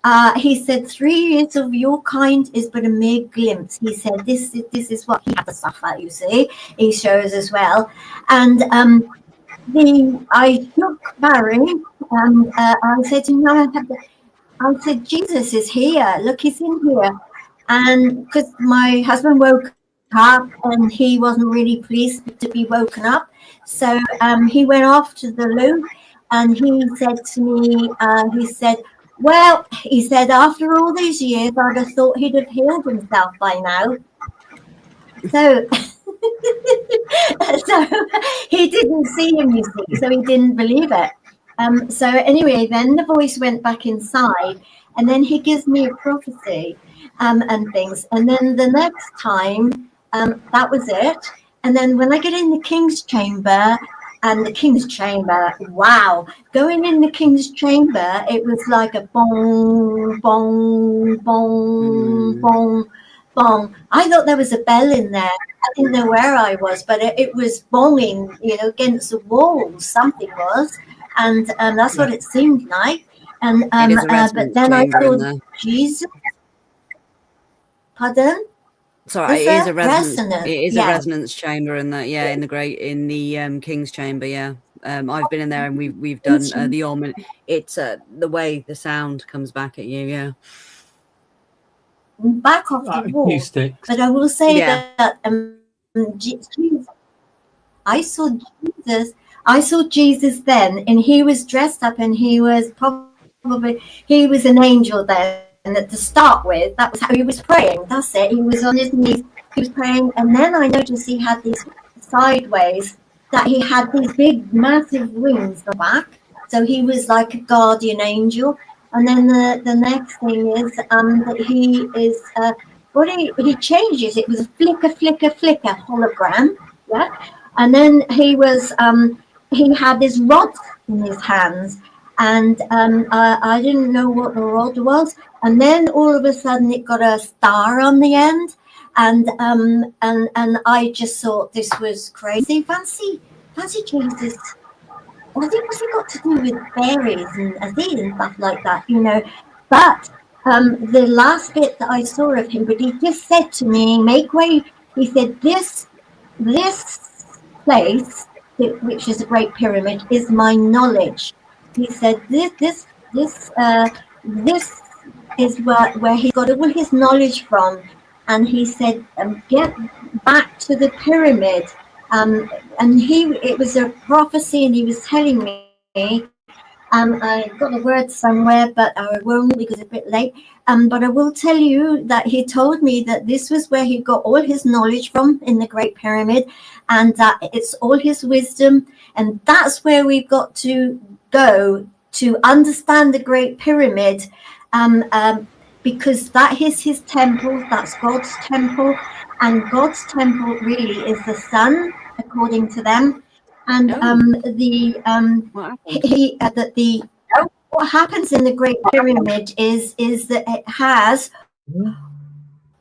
3 years of your kind is but a mere glimpse. He said, this is what he had to suffer, you see. He shows as well. And I took Barry, and I said to him, I said, Jesus is here. Look, he's in here. And because my husband woke up, and he wasn't really pleased to be woken up. So he went off to the loo, and he said to me, well, he said, after all these years, I'd have thought he'd have healed himself by now. So, so he didn't see him, you see, so he didn't believe it. So anyway, then the voice went back inside, and then he gives me a prophecy and things. And then the next time, that was it. And then when I get in the King's Chamber, wow, going in the King's Chamber, it was like a bong, bong, bong, bong, bong. I thought there was a bell in there. I didn't know where I was, but it was bonging, against the wall, something was. And that's what it seemed like. And but then I thought, Jesus, pardon? Sorry, it is a resonance. It is a resonance chamber in that, in the King's Chamber. Yeah, I've been in there, and we've done the ornament. It's the way the sound comes back at you. Yeah, back off the wall. But I will say that I saw Jesus then, and he was dressed up, and he was he was an angel then. And to start with, that was how he was praying. That's it. He was on his knees. He was praying, and then I noticed he had these sideways. That he had these big, massive wings on the back. So he was like a guardian angel. And then the next thing is that he is he changes. It was a flicker, flicker, flicker hologram. Yeah, and then he was he had this rod in his hands. And I didn't know what the rod was, and then all of a sudden it got a star on the end, and I just thought this was crazy. Fancy Jesus. I think what's it got to do with berries and Aziz and stuff like that, But the last bit that I saw of him, but he just said to me, "Make way." He said, "This place, which is a Great Pyramid, is my knowledge." He said, this is where he got all his knowledge from. And he said, get back to the pyramid. And it was a prophecy, and he was telling me, I got the word somewhere, but I won't because it's a bit late. But I will tell you that he told me that this was where he got all his knowledge from in the Great Pyramid, and that it's all his wisdom. And that's where we've got to go to understand the Great Pyramid, because that is his temple, that's God's temple, and God's temple really is the sun, according to them. And what happens in the Great Pyramid is that it has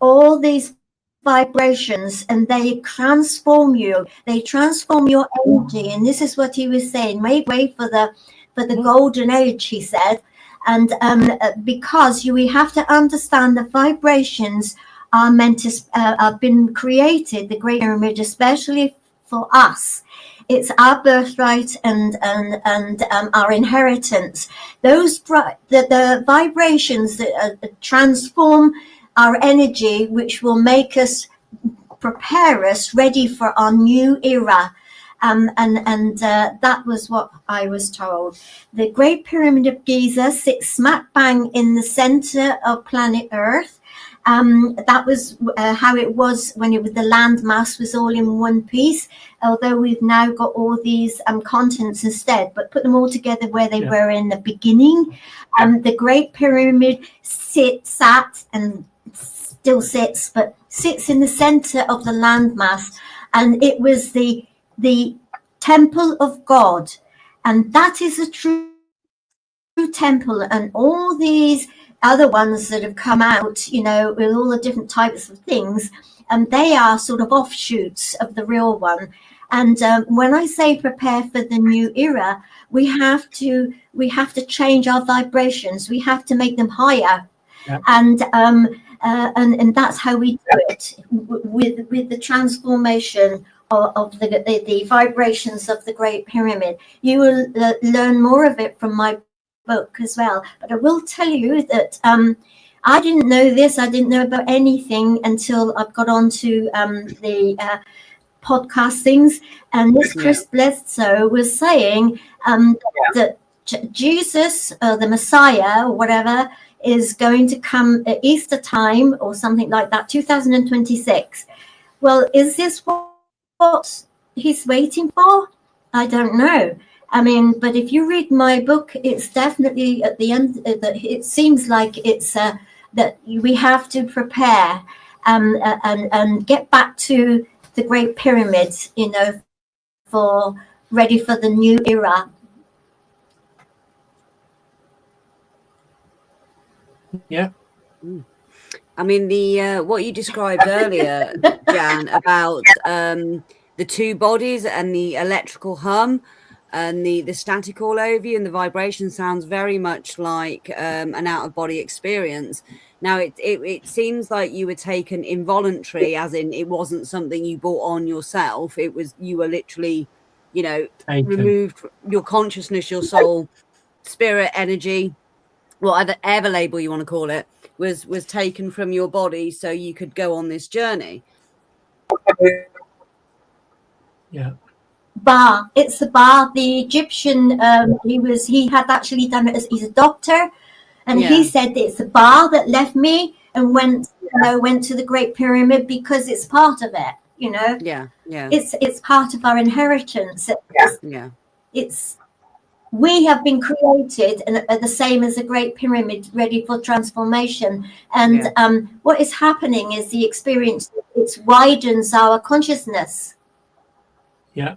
all these vibrations, and they transform you. They transform your energy, and this is what he was saying. Make way for the golden age, he said. And because we have to understand the vibrations are meant to have been created, the Great Pyramid, especially for us. It's our birthright and our inheritance. The vibrations that transform our energy, which will make us, prepare us ready for our new era. That was what I was told. The Great Pyramid of Giza sits smack bang in the center of planet Earth. That was how it was when the landmass was all in one piece, although we've now got all these continents instead, but put them all together where they were in the beginning. The Great Pyramid sat and still sits, but sits in the center of the landmass, and it was the temple of God, and that is a true temple. And all these other ones that have come out, with all the different types of things, and they are sort of offshoots of the real one. And when I say prepare for the new era, we have to change our vibrations. We have to make them higher, and that's how we do it with the transformation of the vibrations of the Great Pyramid. You will learn more of it from my book as well. But I will tell you that I didn't know this. I didn't know about anything until I've got onto the podcast things. And this Chris Bledsoe was saying that Jesus, the Messiah or whatever, is going to come at Easter time or something like that, 2026. Well, is this what he's waiting for? I don't know. I mean, but if you read my book, it's definitely at the end that it seems like it's that we have to prepare and get back to the Great Pyramid, for ready for the new era. Yeah. I mean, the what you described earlier, Jan, about the two bodies and the electrical hum and the static all over you and the vibration sounds very much like an out-of-body experience. Now, it seems like you were taken involuntary, as in it wasn't something you brought on yourself. It was, you were literally, removed your consciousness, your soul, spirit, energy, whatever label you want to call it, was taken from your body so you could go on this journey. Yeah. Ba. It's the Ba. The Egyptian, he had actually done it as he's a doctor, and he said it's the Ba that left me and went to the Great Pyramid because it's part of it. Yeah. It's part of our inheritance. It's we have been created and are the same as the Great Pyramid, ready for transformation. And what is happening is the experience. It widens our consciousness. Yeah.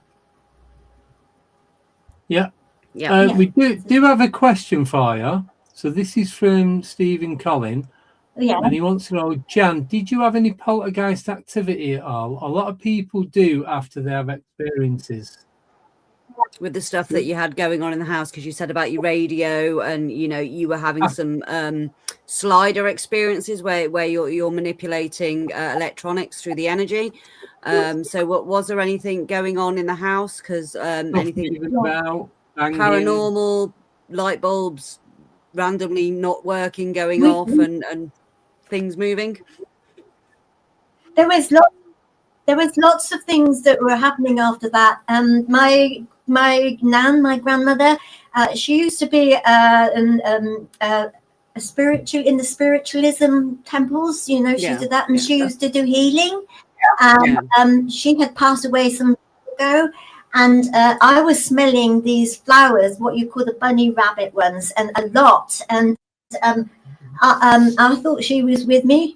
We do have a question for you. So this is from Stephen Collin. And he wants to know, Jan, did you have any poltergeist activity at all? A lot of people do after they have experiences. With the stuff that you had going on in the house, because you said about your radio and you were having some slider experiences where you're manipulating electronics through the energy. So what was there anything going on in the house? Because anything about paranormal, light bulbs randomly not working, going off, and things moving? There was lots of things that were happening after that. My nan, my grandmother, she used to be a spiritual in the spiritualism temples. She did that, and she used to do healing. She had passed away some years ago, and I was smelling these flowers, what you call the bunny rabbit ones, and a lot. And I thought she was with me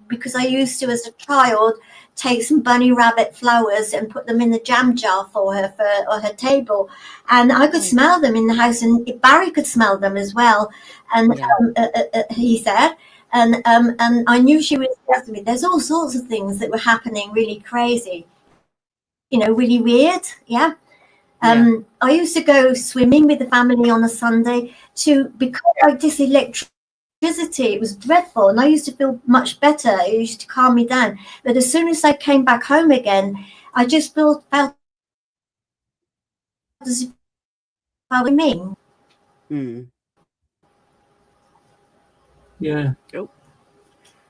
because I used to, as a child, take some bunny rabbit flowers and put them in the jam jar for her on her table, and I could smell them in the house, and Barry could smell them as well. And he said, and I knew she was with me. There's all sorts of things that were happening, really crazy, really weird. Yeah. I used to go swimming with the family on a Sunday because like this electricity, it was dreadful, and I used to feel much better. It used to calm me down. But as soon as I came back home again, I just felt as if I was me. Yeah. Oh.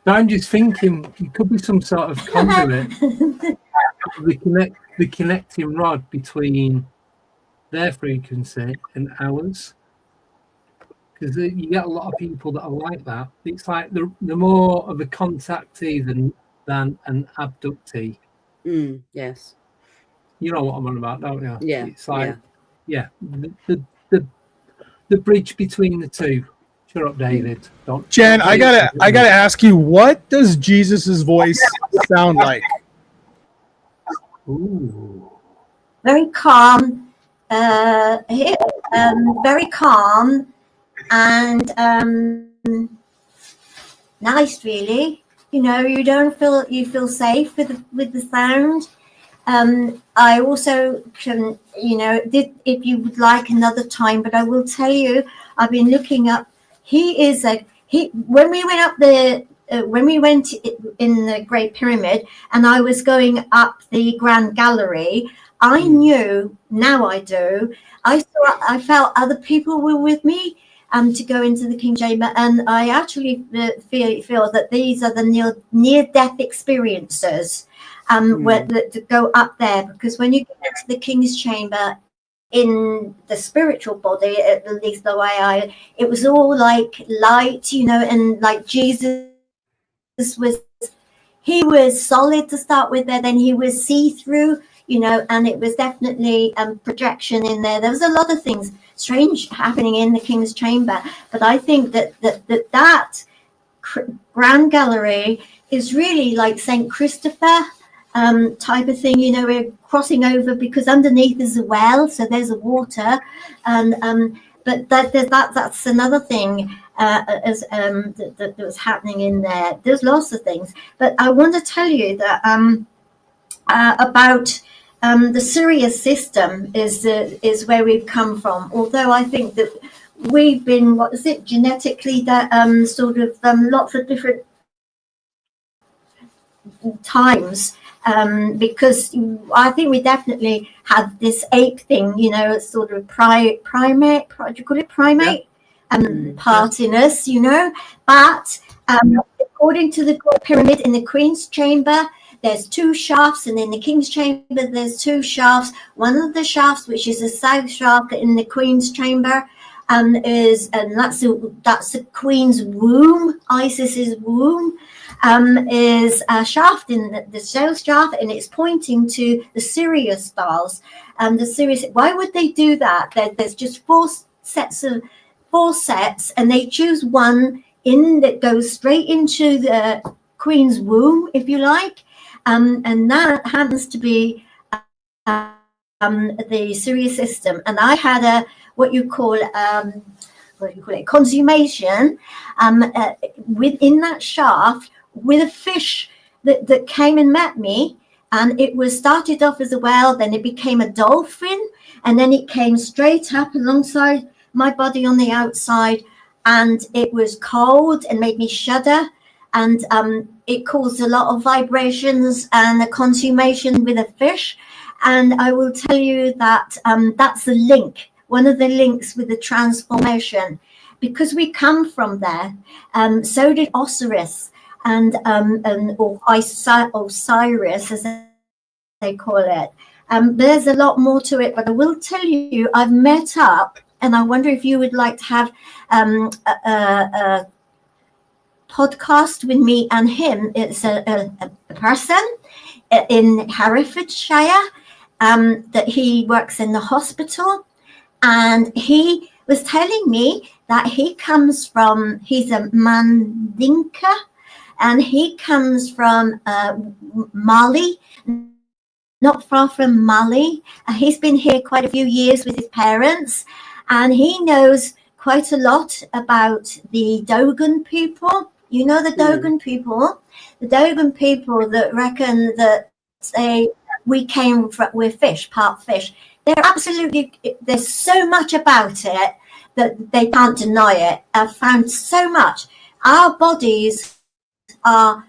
I'm just thinking it could be some sort of conduit. the connecting rod between their frequency and ours. Because you get a lot of people that are like that. It's like the more of a contactee than an abductee. Yes. You know what I'm on about, don't you? Yeah. It's like, the bridge between the two. Shut up, David. Jen, I gotta ask you, what does Jesus's voice sound like? Ooh. Very calm. Very calm and nice, really. You feel safe with the sound. I also can, if you would like another time, but I will tell you, I've been looking up. When we went up when we went in the Great Pyramid, and I was going up the Grand Gallery, I knew, now I do, I felt other people were with me to go into the King Chamber, and I actually feel that these are the near-death experiences that go up there, because when you get into the King's Chamber, in the spiritual body, at least the way it was all like light, and like Jesus he was solid to start with, then he was see-through, and it was definitely projection in there. There was a lot of things strange happening in the King's Chamber, but I think that Grand Gallery is really like St. Christopher type of thing. We're crossing over because underneath is a well, so there's a water, and but that's another thing that was happening in there. There's lots of things, but I want to tell you that about the Sirius system is where we've come from. Although I think that we've been, genetically that sort of lots of different times, because I think we definitely have this ape thing, sort of primate, do you call it primate? Part in us, but according to the pyramid in the Queen's Chamber, there's 2 shafts, and in the King's Chamber there's 2 shafts. One of the shafts, which is a south shaft in the Queen's Chamber, that's the Queen's womb, Isis's womb, is a shaft in the south shaft, and it's pointing to the Sirius stars. Why would they do that? There's just 4 sets, and they choose one that goes straight into the Queen's womb, if you like, and that happens to be the Sirius system. And I had what you call it, consummation within that shaft with a fish that came and met me, and it was started off as a whale, then it became a dolphin, and then it came straight up alongside my body on the outside, and it was cold and made me shudder, and it caused a lot of vibrations and a consummation with a fish. And I will tell you that that's the link, one of the links with the transformation, because we come from there. So did Osiris or Osiris, as they call it. There's a lot more to it, but I will tell you, I've met up, and I wonder if you would like to have a podcast with me and him. It's a person in Herefordshire that he works in the hospital, and he was telling me that he's a Mandinka, and he comes from Mali, not far from Mali. He's been here quite a few years with his parents, and he knows quite a lot about the Dogon people. You know the Dogon people? The Dogon people that reckon that we came from, we're fish, part fish. There's so much about it that they can't deny it. I've found so much. Our bodies are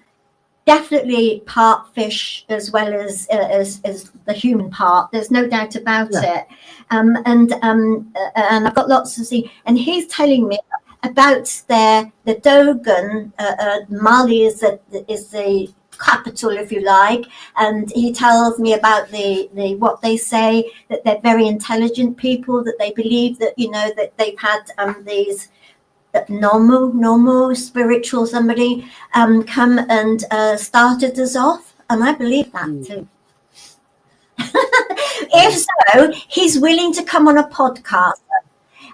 definitely part fish as well as the human part. There's no doubt about it. And I've got lots to see. And he's telling me about the Dogon. Mali is the capital, if you like, and he tells me about the what they say, that they're very intelligent people, that they believe that, you know, that they've had these normal spiritual somebody come and started us off, and I believe that too. If so, he's willing to come on a podcast,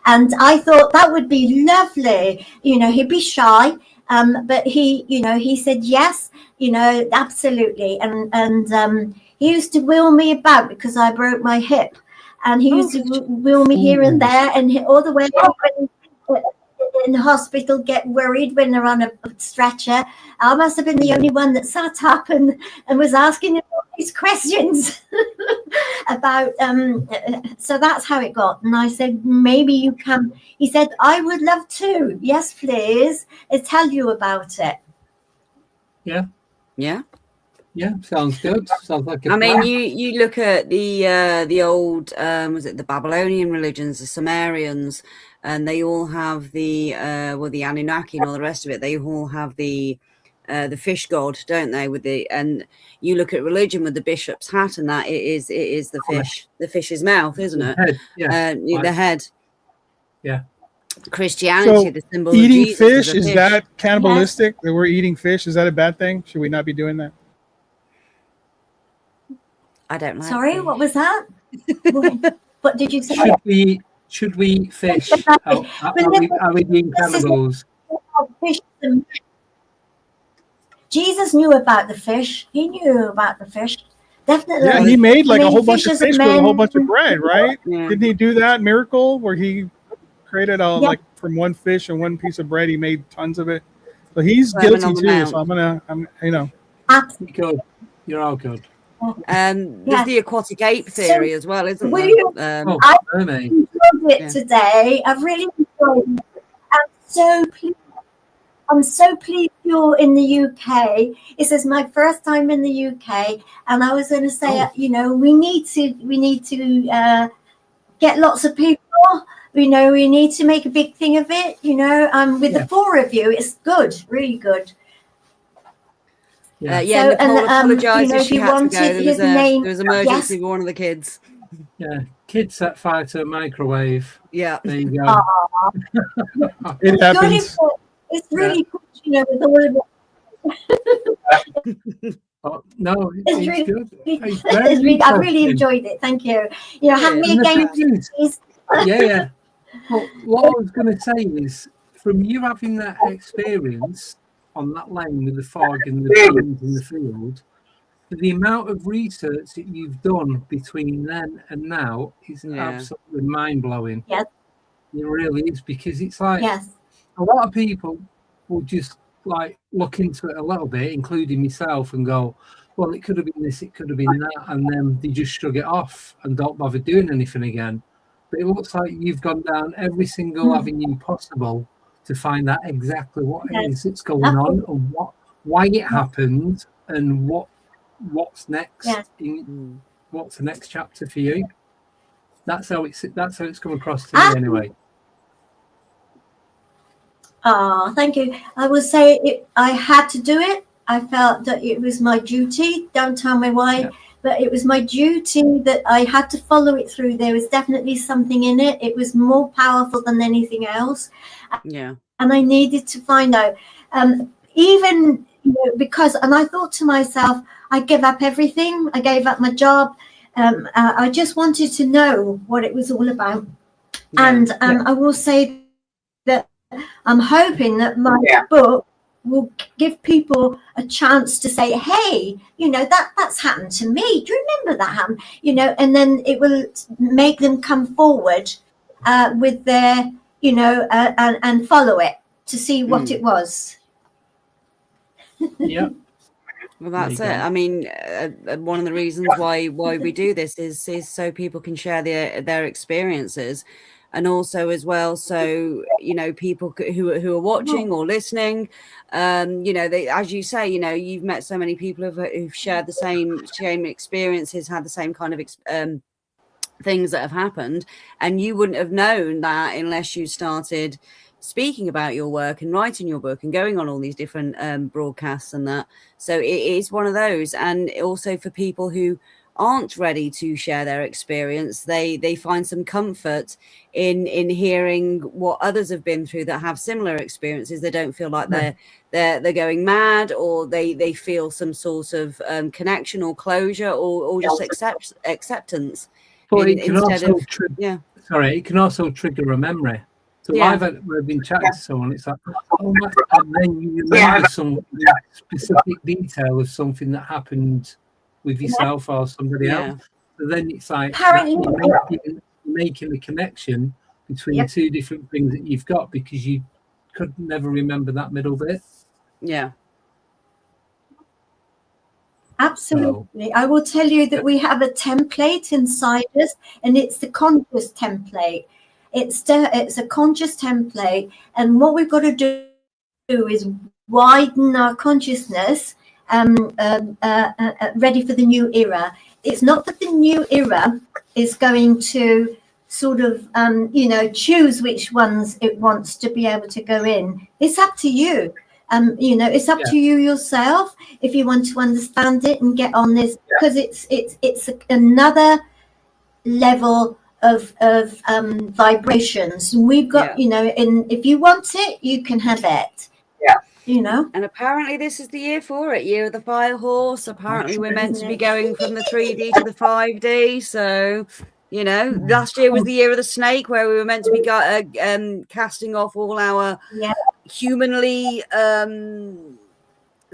and I thought that would be lovely. You know, he'd be shy, but he said yes, you know, absolutely. And he used to wheel me about because I broke my hip, and he used to wheel me here and there, and all the way up in the hospital get worried when they're on a stretcher. I must have been the only one that sat up and was asking him all these questions about so that's how it got. And I said, maybe you can. He said, I would love to. Yes, please. I'll tell you about it. Yeah, sounds good. Sounds like a I mean, plan. you look at the old was it the Babylonian religions, the Sumerians, and they all have the Anunnaki and all the rest of it. They all have the fish god, don't they? And you look at religion with the bishop's hat, and that it is the fish, the fish's mouth, isn't it? The head. Yeah. Christianity, So the symbol eating of Jesus fish, is is that cannibalistic? That we're eating fish, is that a bad thing? Should we not be doing that? I don't like. Sorry, fish. what was that? What did you say? Should we eat fish? Are we being cannibals? Jesus knew about the fish. He knew about the fish. Definitely. Yeah, he made like a whole bunch of fishes fish and with a whole men- bunch of bread, right? Yeah. Didn't he do that miracle where he created like from one fish and one piece of bread, he made tons of it? So he's Sermon guilty on the too. Mount. So I'm you know. Absolutely. Good. You're all good. There's the aquatic ape theory as well, isn't Will there? you- Oh, I mermaid. enjoyed it today. I've really enjoyed it. I'm so pleased you're in the UK. This is my first time in the UK, and I was going to say, you know, we need to get lots of people. You know, we need to make a big thing of it. You know, with the four of you, it's good, really good. Yeah, So, Nicole apologises. you know, if she you had to wanted go. his name, There was emergency yes. with one of the kids. Yeah, kids set fire to a microwave. Yeah, There you go. It happens. It's really good, you know, with all of it. Oh, no, It's it's really- good. It's I very really interesting. enjoyed it. Thank you. You know, have me And the again, thing is- please. Yeah. But what I was going to say is, from you having that experience on that lane with the fog and the trees in the field, the amount of research that you've done between then and now is absolutely mind-blowing. Yes. It really is, because it's like Yes. a lot of people will just like look into it a little bit, including myself, and go, well, it could have been this, it could have been that, and then they just shrug it off and don't bother doing anything again. But it looks like you've gone down every single avenue possible to find out exactly what it is that's going on, and why it happened, and what's next. What's the next chapter for you? That's how it's come across to me anyway. Oh, thank you. I will say I had to do it. I felt that it was my duty. Don't tell me why, but it was my duty that I had to follow it through. There was definitely something in it. It was more powerful than anything else. Yeah. And I needed to find out. Even because, and I thought to myself, I give up everything. I gave up my job. I just wanted to know what it was all about. And I will say that I'm hoping that my book will give people a chance to say, hey, that's happened to me. Do you remember that happened? And then it will make them come forward with their, and follow it to see what it was. Yeah. Well, that's it. There you go. I mean, one of the reasons why we do this is so people can share their experiences, and also as well, so you know, people who are watching or listening, you know, they, as you say, you know, you've met so many people who've shared the same experiences, had the same kind of things that have happened, and you wouldn't have known that unless you started speaking about your work and writing your book and going on all these different broadcasts and that. So it is one of those. And also for people who aren't ready to share their experience, they find some comfort in hearing what others have been through that have similar experiences. They don't feel like they're going mad, or they feel some sort of connection or closure, or just acceptance. But it can also it can also trigger a memory. So I've been chatting to someone, it's like, oh my, and then you remember some specific detail of something that happened with yourself or somebody else. So then it's like making a connection between two different things that you've got, because you could never remember that middle bit. Yeah. Absolutely. I will tell you that we have a template inside us, and it's the conscious template. It's a conscious template, and what we've got to do is widen our consciousness, ready for the new era. It's not that the new era is going to sort of, you know, choose which ones it wants to be able to go in. It's up to you. You know, it's up to you yourself if you want to understand it and get on this, because it's another level of vibrations. We've got, you know, if you want it, you can have it. You know, and apparently this is the year for it, year of the fire horse. Apparently we're meant to be going from the 3D to the 5D. So, you know, last year was the year of the snake, where we were meant to be casting off all our humanly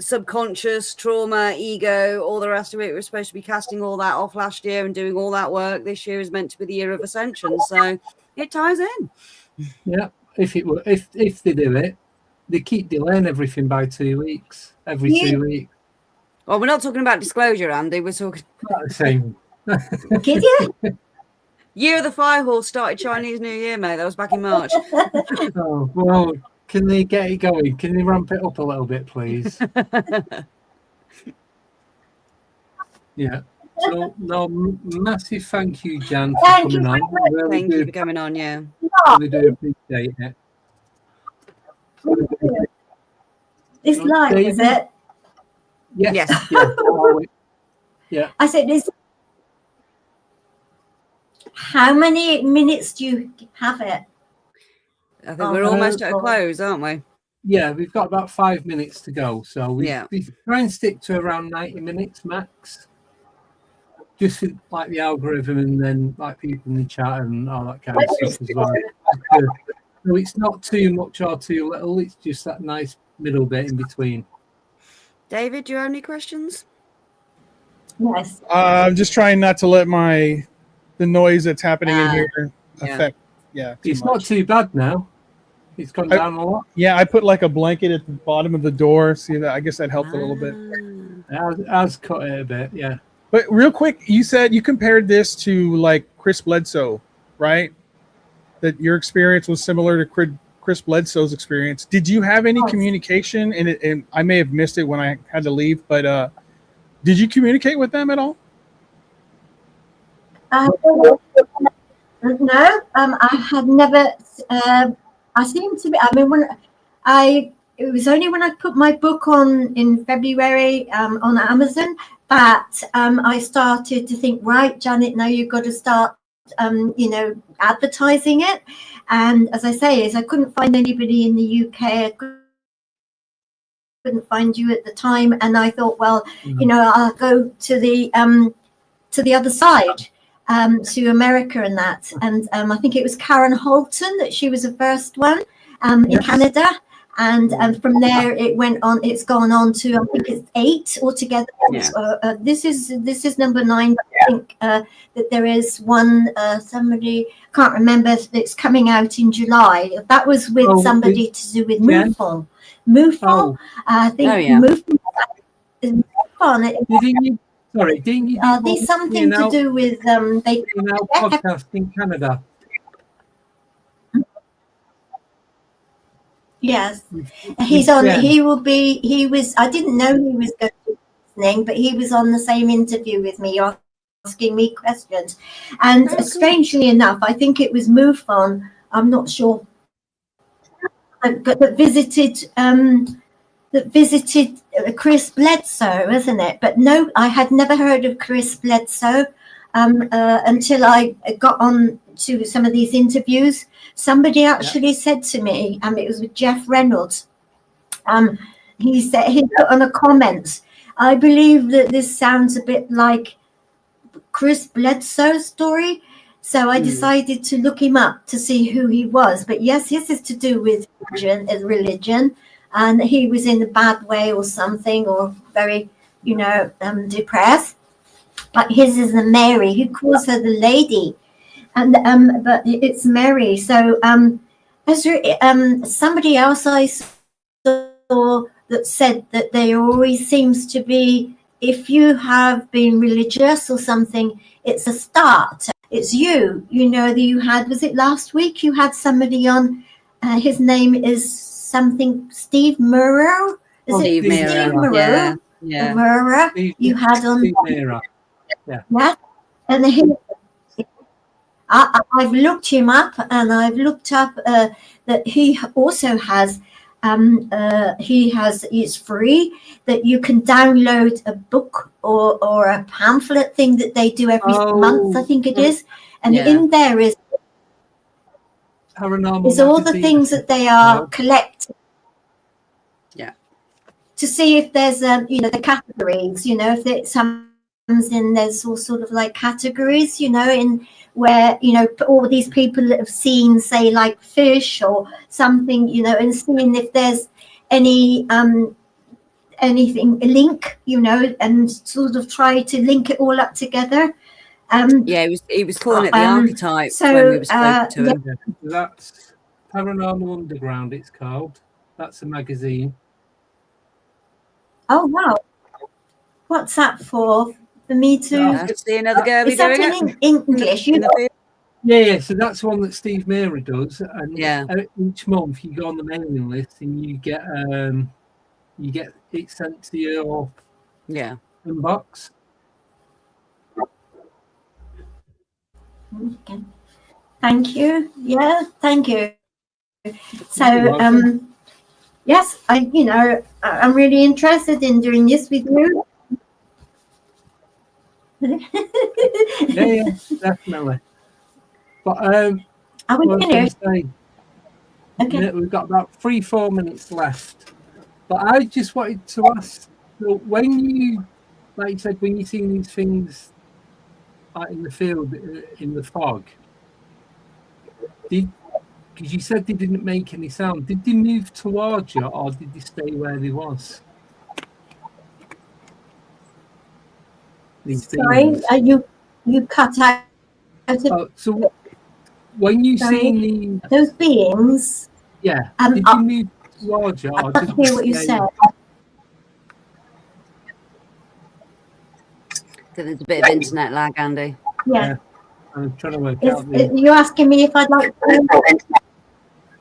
subconscious trauma, ego, all the rest of it. We're supposed to be casting all that off last year and doing all that work. This year is meant to be the year of ascension, so it ties in. Yeah, if they do it, they keep delaying everything by 2 weeks, every 2 weeks. Well, we're not talking about disclosure, Andy. We're talking the same. Kid you? Year of the fire horse started Chinese New Year, mate. That was back in March. Oh, well, can they get it going? Can they ramp it up a little bit, please? Yeah. So, no, massive thank you, Jan, for coming on. Really thank you for coming on, yeah. Really do appreciate it. It's live, is it? Yes. Yeah. I said, how many minutes do you have it? I think we're almost at a close, aren't we? Yeah, we've got about 5 minutes to go. So we try and stick to around 90 minutes max. Just like the algorithm, and then like people in the chat and all that kind of stuff as well. So it's not too much or too little. It's just that nice middle bit in between. David, do you have any questions? Yes. I'm just trying not to let the noise that's happening in here affect. Yeah, it's not too bad now. It's gone down a lot. Yeah, I put like a blanket at the bottom of the door. See that? I guess that helped a little bit. Has cut it a bit, yeah. But real quick, you said you compared this to like Chris Bledsoe, right? That your experience was similar to Chris Bledsoe's experience. Did you have any communication? And I may have missed it when I had to leave, but did you communicate with them at all? No, I had never. I seem to be. I mean, it was only when I put my book on in February on Amazon that I started to think, right, Janet, now you've got to start, you know, advertising it. And as I say, I couldn't find anybody in the UK. I couldn't find you at the time, and I thought, well, you know, I'll go to the other side. To America and that, and I think it was Karen Holton that she was the first one in Canada, and from there it went on. It's gone on to, I think it's 8 altogether. This is number 9. I think that there is one somebody can't remember that's coming out in July. That was with somebody to do with MUFON. I think MUFON on. Didn't you Are these something to do with they podcast in Canada? Yes, he's on. He will be. He was. I didn't know he was going to be listening, but he was on the same interview with me, asking me questions. And strangely enough, I think it was MUFON. I'm not sure, that visited Chris Bledsoe, isn't it? But no, I had never heard of Chris Bledsoe until I got on to some of these interviews. Somebody actually said to me, it was with Jeff Reynolds. He said, he put on a comment, I believe that this sounds a bit like Chris Bledsoe's story. So I decided to look him up to see who he was. But yes, his is to do with religion. And he was in a bad way or something, or very, depressed. But his is the Mary. He calls her the lady. And but it's Mary. So somebody else I saw that said that there always seems to be, if you have been religious or something, it's a start. It's you that you had, was it last week you had somebody on, his name is something, Steve Murrow? Steve Murrow. Yeah. Murrow. You had on. Yeah. And I've looked him up, and I've looked up that he also has. It's free, that you can download a book or a pamphlet thing that they do every month, I think it is. And in there is all the things that they are collecting. Yeah. To see if there's the categories, if it comes in, there's all sort of like categories, in where all these people that have seen, say, like fish or something, and seeing if there's any anything, a link, and sort of try to link it all up together. He was calling it the archetype when we were spoken to him. That's Paranormal Underground, it's called. That's a magazine. Oh wow, what's that for? For me to see another girl is that in English? Yeah, so that's one that Steve Mary does, and each month you go on the mailing list and you get it sent to your inbox. Okay. Thank you. Yeah, thank you. So yes, I'm really interested in doing this with you. yeah, definitely. But are we finished? Okay. We've got about 3-4 minutes left. But I just wanted to ask, so when you, like you said, when you see these things in the field, in the fog, because you said they didn't make any sound, did they move towards you, or did they stay where they was? Sorry, you cut out. So when you see those beings, did you move towards you? I can't hear what you said. There's a bit of internet lag, Andy. Yeah. I'm trying to work out. You're asking me if I'd like to?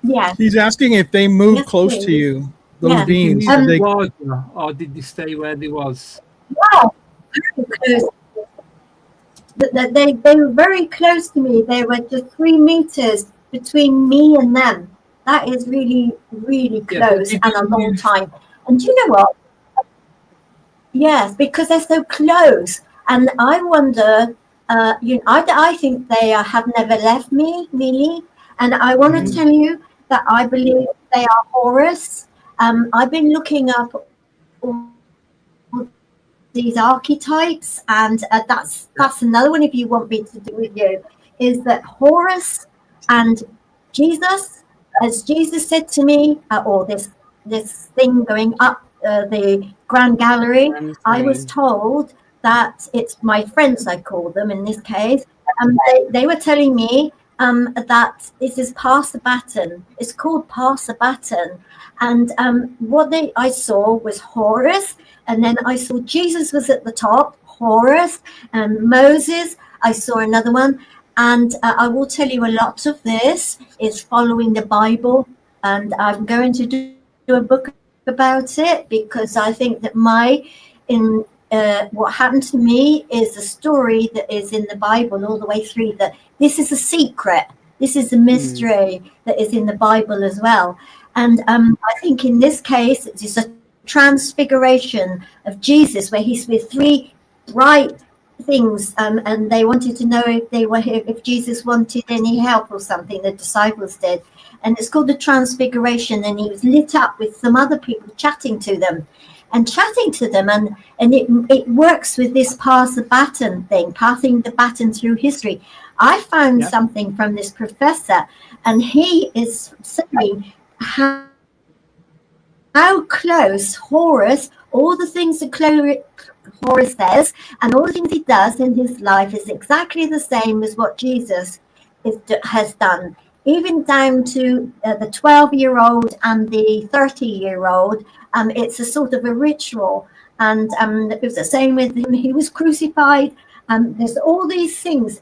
Yeah. He's asking if they move close to you, those beings. Or did they stay where they was? Wow. Because they were very close to me. They were just 3 meters between me and them. That is really, really close and a long time. And do you know what? Yes, because they're so close. And I wonder, I think they have never left me, really. And I want to tell you that I believe they are Horus. I've been looking up all these archetypes, and that's another one, if you want me to do with you, is that Horus and Jesus, as Jesus said to me, or this thing going up the Grand Gallery, I was told that it's my friends, I call them in this case, they were telling me that it is pass the baton. It's called pass the baton. And I saw was Horus, and then I saw Jesus was at the top, Horus, and Moses. I saw another one. And I will tell you, a lot of this is following the Bible. And I'm going to do a book about it, because I think that what happened to me is a story that is in the Bible all the way through. That this is a secret. This is a mystery that is in the Bible as well. And I think in this case, it is a transfiguration of Jesus, where he's with three bright things, and they wanted to know if Jesus wanted any help or something. The disciples did, and it's called the Transfiguration. And he was lit up with some other people chatting to them, and it works with this pass the baton thing, passing the baton through history. I found something from this professor, and he is saying how close Horus, all the things that Horus says, and all the things he does in his life is exactly the same as what Jesus has done, even down to the 12-year-old and the 30-year-old. It's a sort of a ritual, and it was the same with him. He was crucified. There's all these things,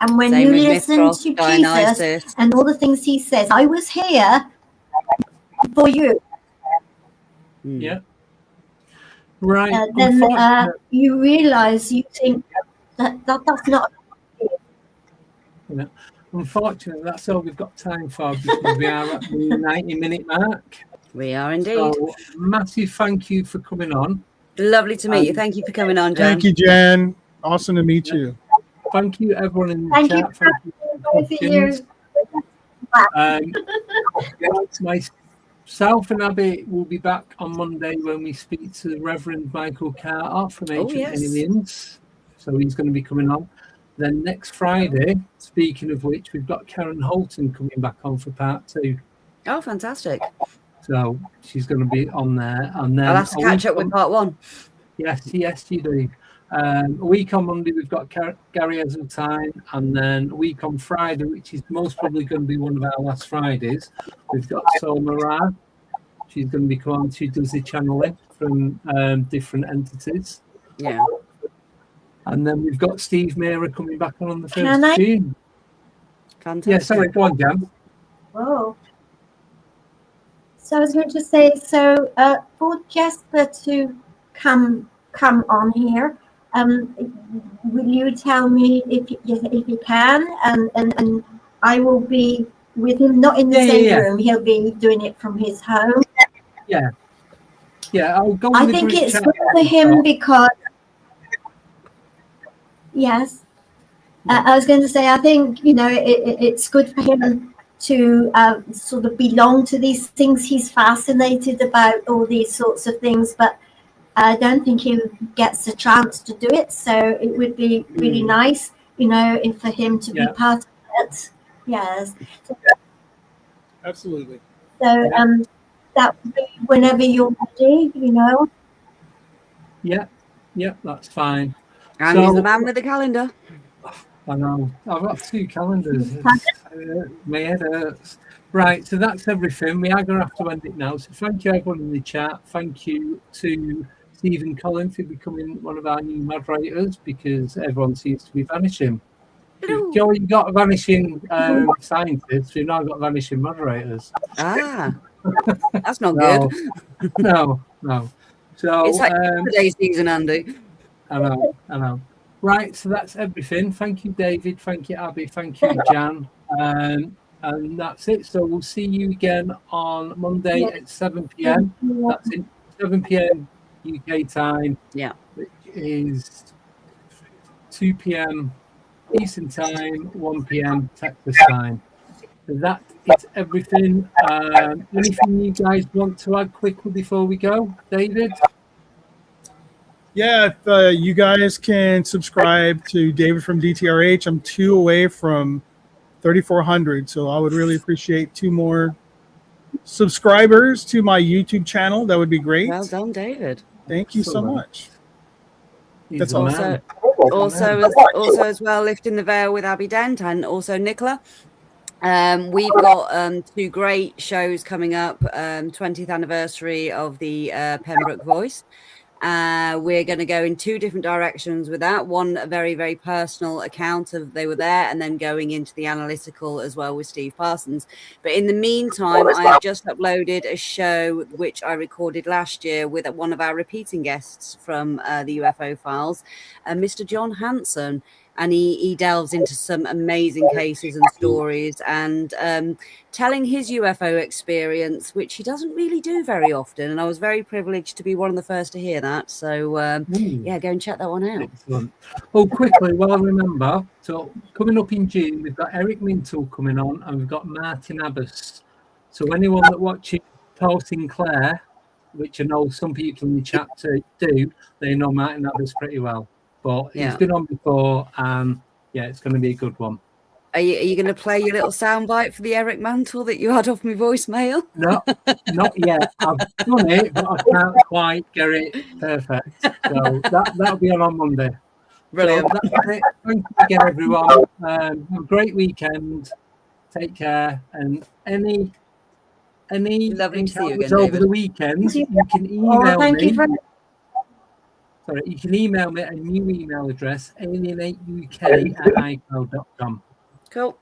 and when you listen to Jesus and all the things he says, I was here for you. Yeah. Right. Then you realize, you think that's not. Yeah. Unfortunately, that's all we've got time for, because we are at the 90-minute mark. We are indeed. So, massive thank you for coming on. Lovely to meet you. Thank you for coming on, Jan. Thank you, Jan. Awesome to meet you. Thank you, everyone in the chat. Thank you for questions. Myself and Abby will be back on Monday when we speak to the Reverend Michael Carter from Ancient Aliens. So he's going to be coming on. Then next Friday, speaking of which, we've got Karen Holton coming back on for part 2. Oh, fantastic. So she's going to be on there. And then I'll have to catch up with part 1. Yes, you do. A week on Monday, we've got Gary Eseltine, and then a week on Friday, which is most probably going to be one of our last Fridays, we've got Soma Ra. She's going to be coming on. She does the channeling from different entities. Yeah. And then we've got Steve Mera coming back on the 1st of June. Fantastic. Yeah, sorry, go on, Jan. Whoa. So I was going to say, for Jesper to come on here, will you tell me if you can, and I will be with him, not in the same room. He'll be doing it from his home. Yeah. I'll go. I think it's good for him because. Yes. I was going to say, I think, it's good for him to sort of belong to these things. He's fascinated about all these sorts of things, but I don't think he gets a chance to do it. So it would be really nice, for him to be part of it. Yes. Absolutely. So that would be whenever you're ready, Yeah, that's fine. And he's the man with the calendar. I know. I've got 2 calendars. My head hurts. Right, so that's everything. We are going to have to end it now. So thank you, everyone in the chat. Thank you to Stephen Collins for becoming one of our new moderators, because everyone seems to be vanishing. Joe, you've got vanishing scientists. We've now got vanishing moderators. That's not good. No. So it's like today's season, Andy. I know. Right, so that's everything. Thank you, David. Thank you, Abby. Thank you, Jan. And that's it. So we'll see you again on Monday at 7 p.m. That's it, 7 p.m. UK time. Yeah. Which is 2 p.m. Eastern time, 1 p.m. Texas time. So that is everything. Anything you guys want to add quickly before we go, David? Yeah, if you guys can subscribe to David from DTRH. I'm 2 away from 3,400, so I would really appreciate 2 more subscribers to my YouTube channel. That would be great. Well done, David. Thank you so much. That's a awesome. man. Also as well, Lifting the Veil with Abby Dent and also Nicola. We've got 2 great shows coming up. 20th anniversary of the Pembroke Voice. We're going to go in 2 different directions with that. One, a very, very personal account of they were there, and then going into the analytical as well with Steve Parsons. But in the meantime, I have just uploaded a show which I recorded last year with one of our repeating guests from the UFO Files, Mr. Jan Hann. And he delves into some amazing cases and stories and telling his UFO experience, which he doesn't really do very often. And I was very privileged to be one of the first to hear that. So, yeah, go and check that one out. Excellent. Oh, quickly, while I remember, so coming up in June, we've got Eric Mintle coming on and we've got Martin Abbas. So anyone that watches Paul Sinclair, which I know some people in the chat do, they know Martin Abbas pretty well. But he's been on before, and it's going to be a good one. Are you going to play your little soundbite for the Eric Mantle that you had off my voicemail? No, not yet. I've done it, but I can't quite get it perfect. So that'll be on Monday. Brilliant. So that's it. Thank you again, everyone. Have a great weekend. Take care. And any lovely to see you again, over David. the weekend, you can email me. You you can email me a new email address, alienateuk@icloud.com. Cool.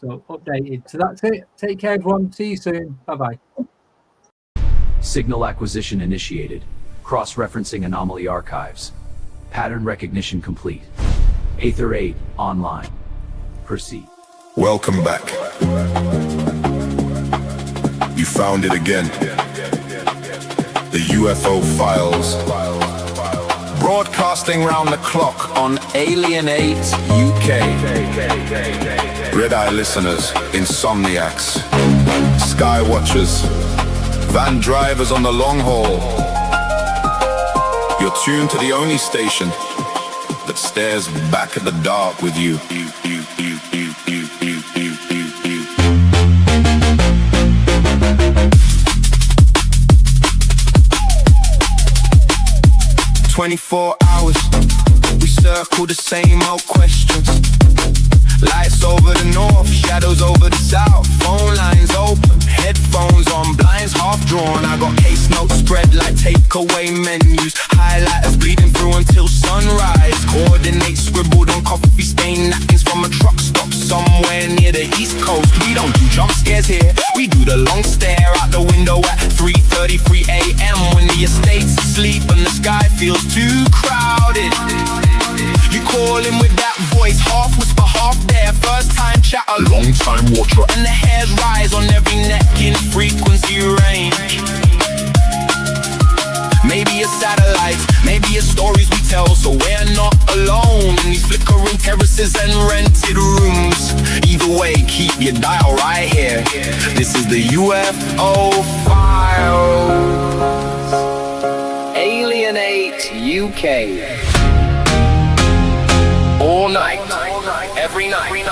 So updated. So that's it. Take care, everyone. See you soon. Bye-bye. Signal acquisition initiated. Cross-referencing anomaly archives. Pattern recognition complete. Aether 8 online. Proceed. Welcome back. You found it again. The UFO Files. Broadcasting round the clock on Alienate UK. Red-eye listeners, insomniacs, sky watchers, van drivers on the long haul. You're tuned to the only station that stares back at the dark with you. 24 hours, we circle the same old questions. Lights over the north, shadows over the south. Phone lines open, headphones on, blinds half drawn. I got case notes spread like takeaway menus. Highlighters bleeding through until sunrise. Coordinates scribbled on coffee stained napkins from a truck stop somewhere near the East Coast. We don't do jump scares here, we do the long stare out the window at 3:33 a.m. when the estate's asleep and the sky feels too crowded. You call him with that voice, half whisper, half there. First time chatter, long time watcher, and the hairs rise on every neck in frequency range. Maybe it's satellites, maybe it's stories we tell, so we're not alone in these flickering terraces and rented rooms. Either way, keep your dial right here. This is the UFO Files. Alienate UK. All night, every night.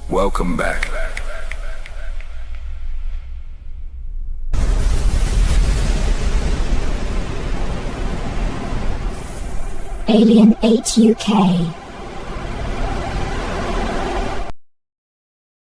Welcome back. Alien 8 UK.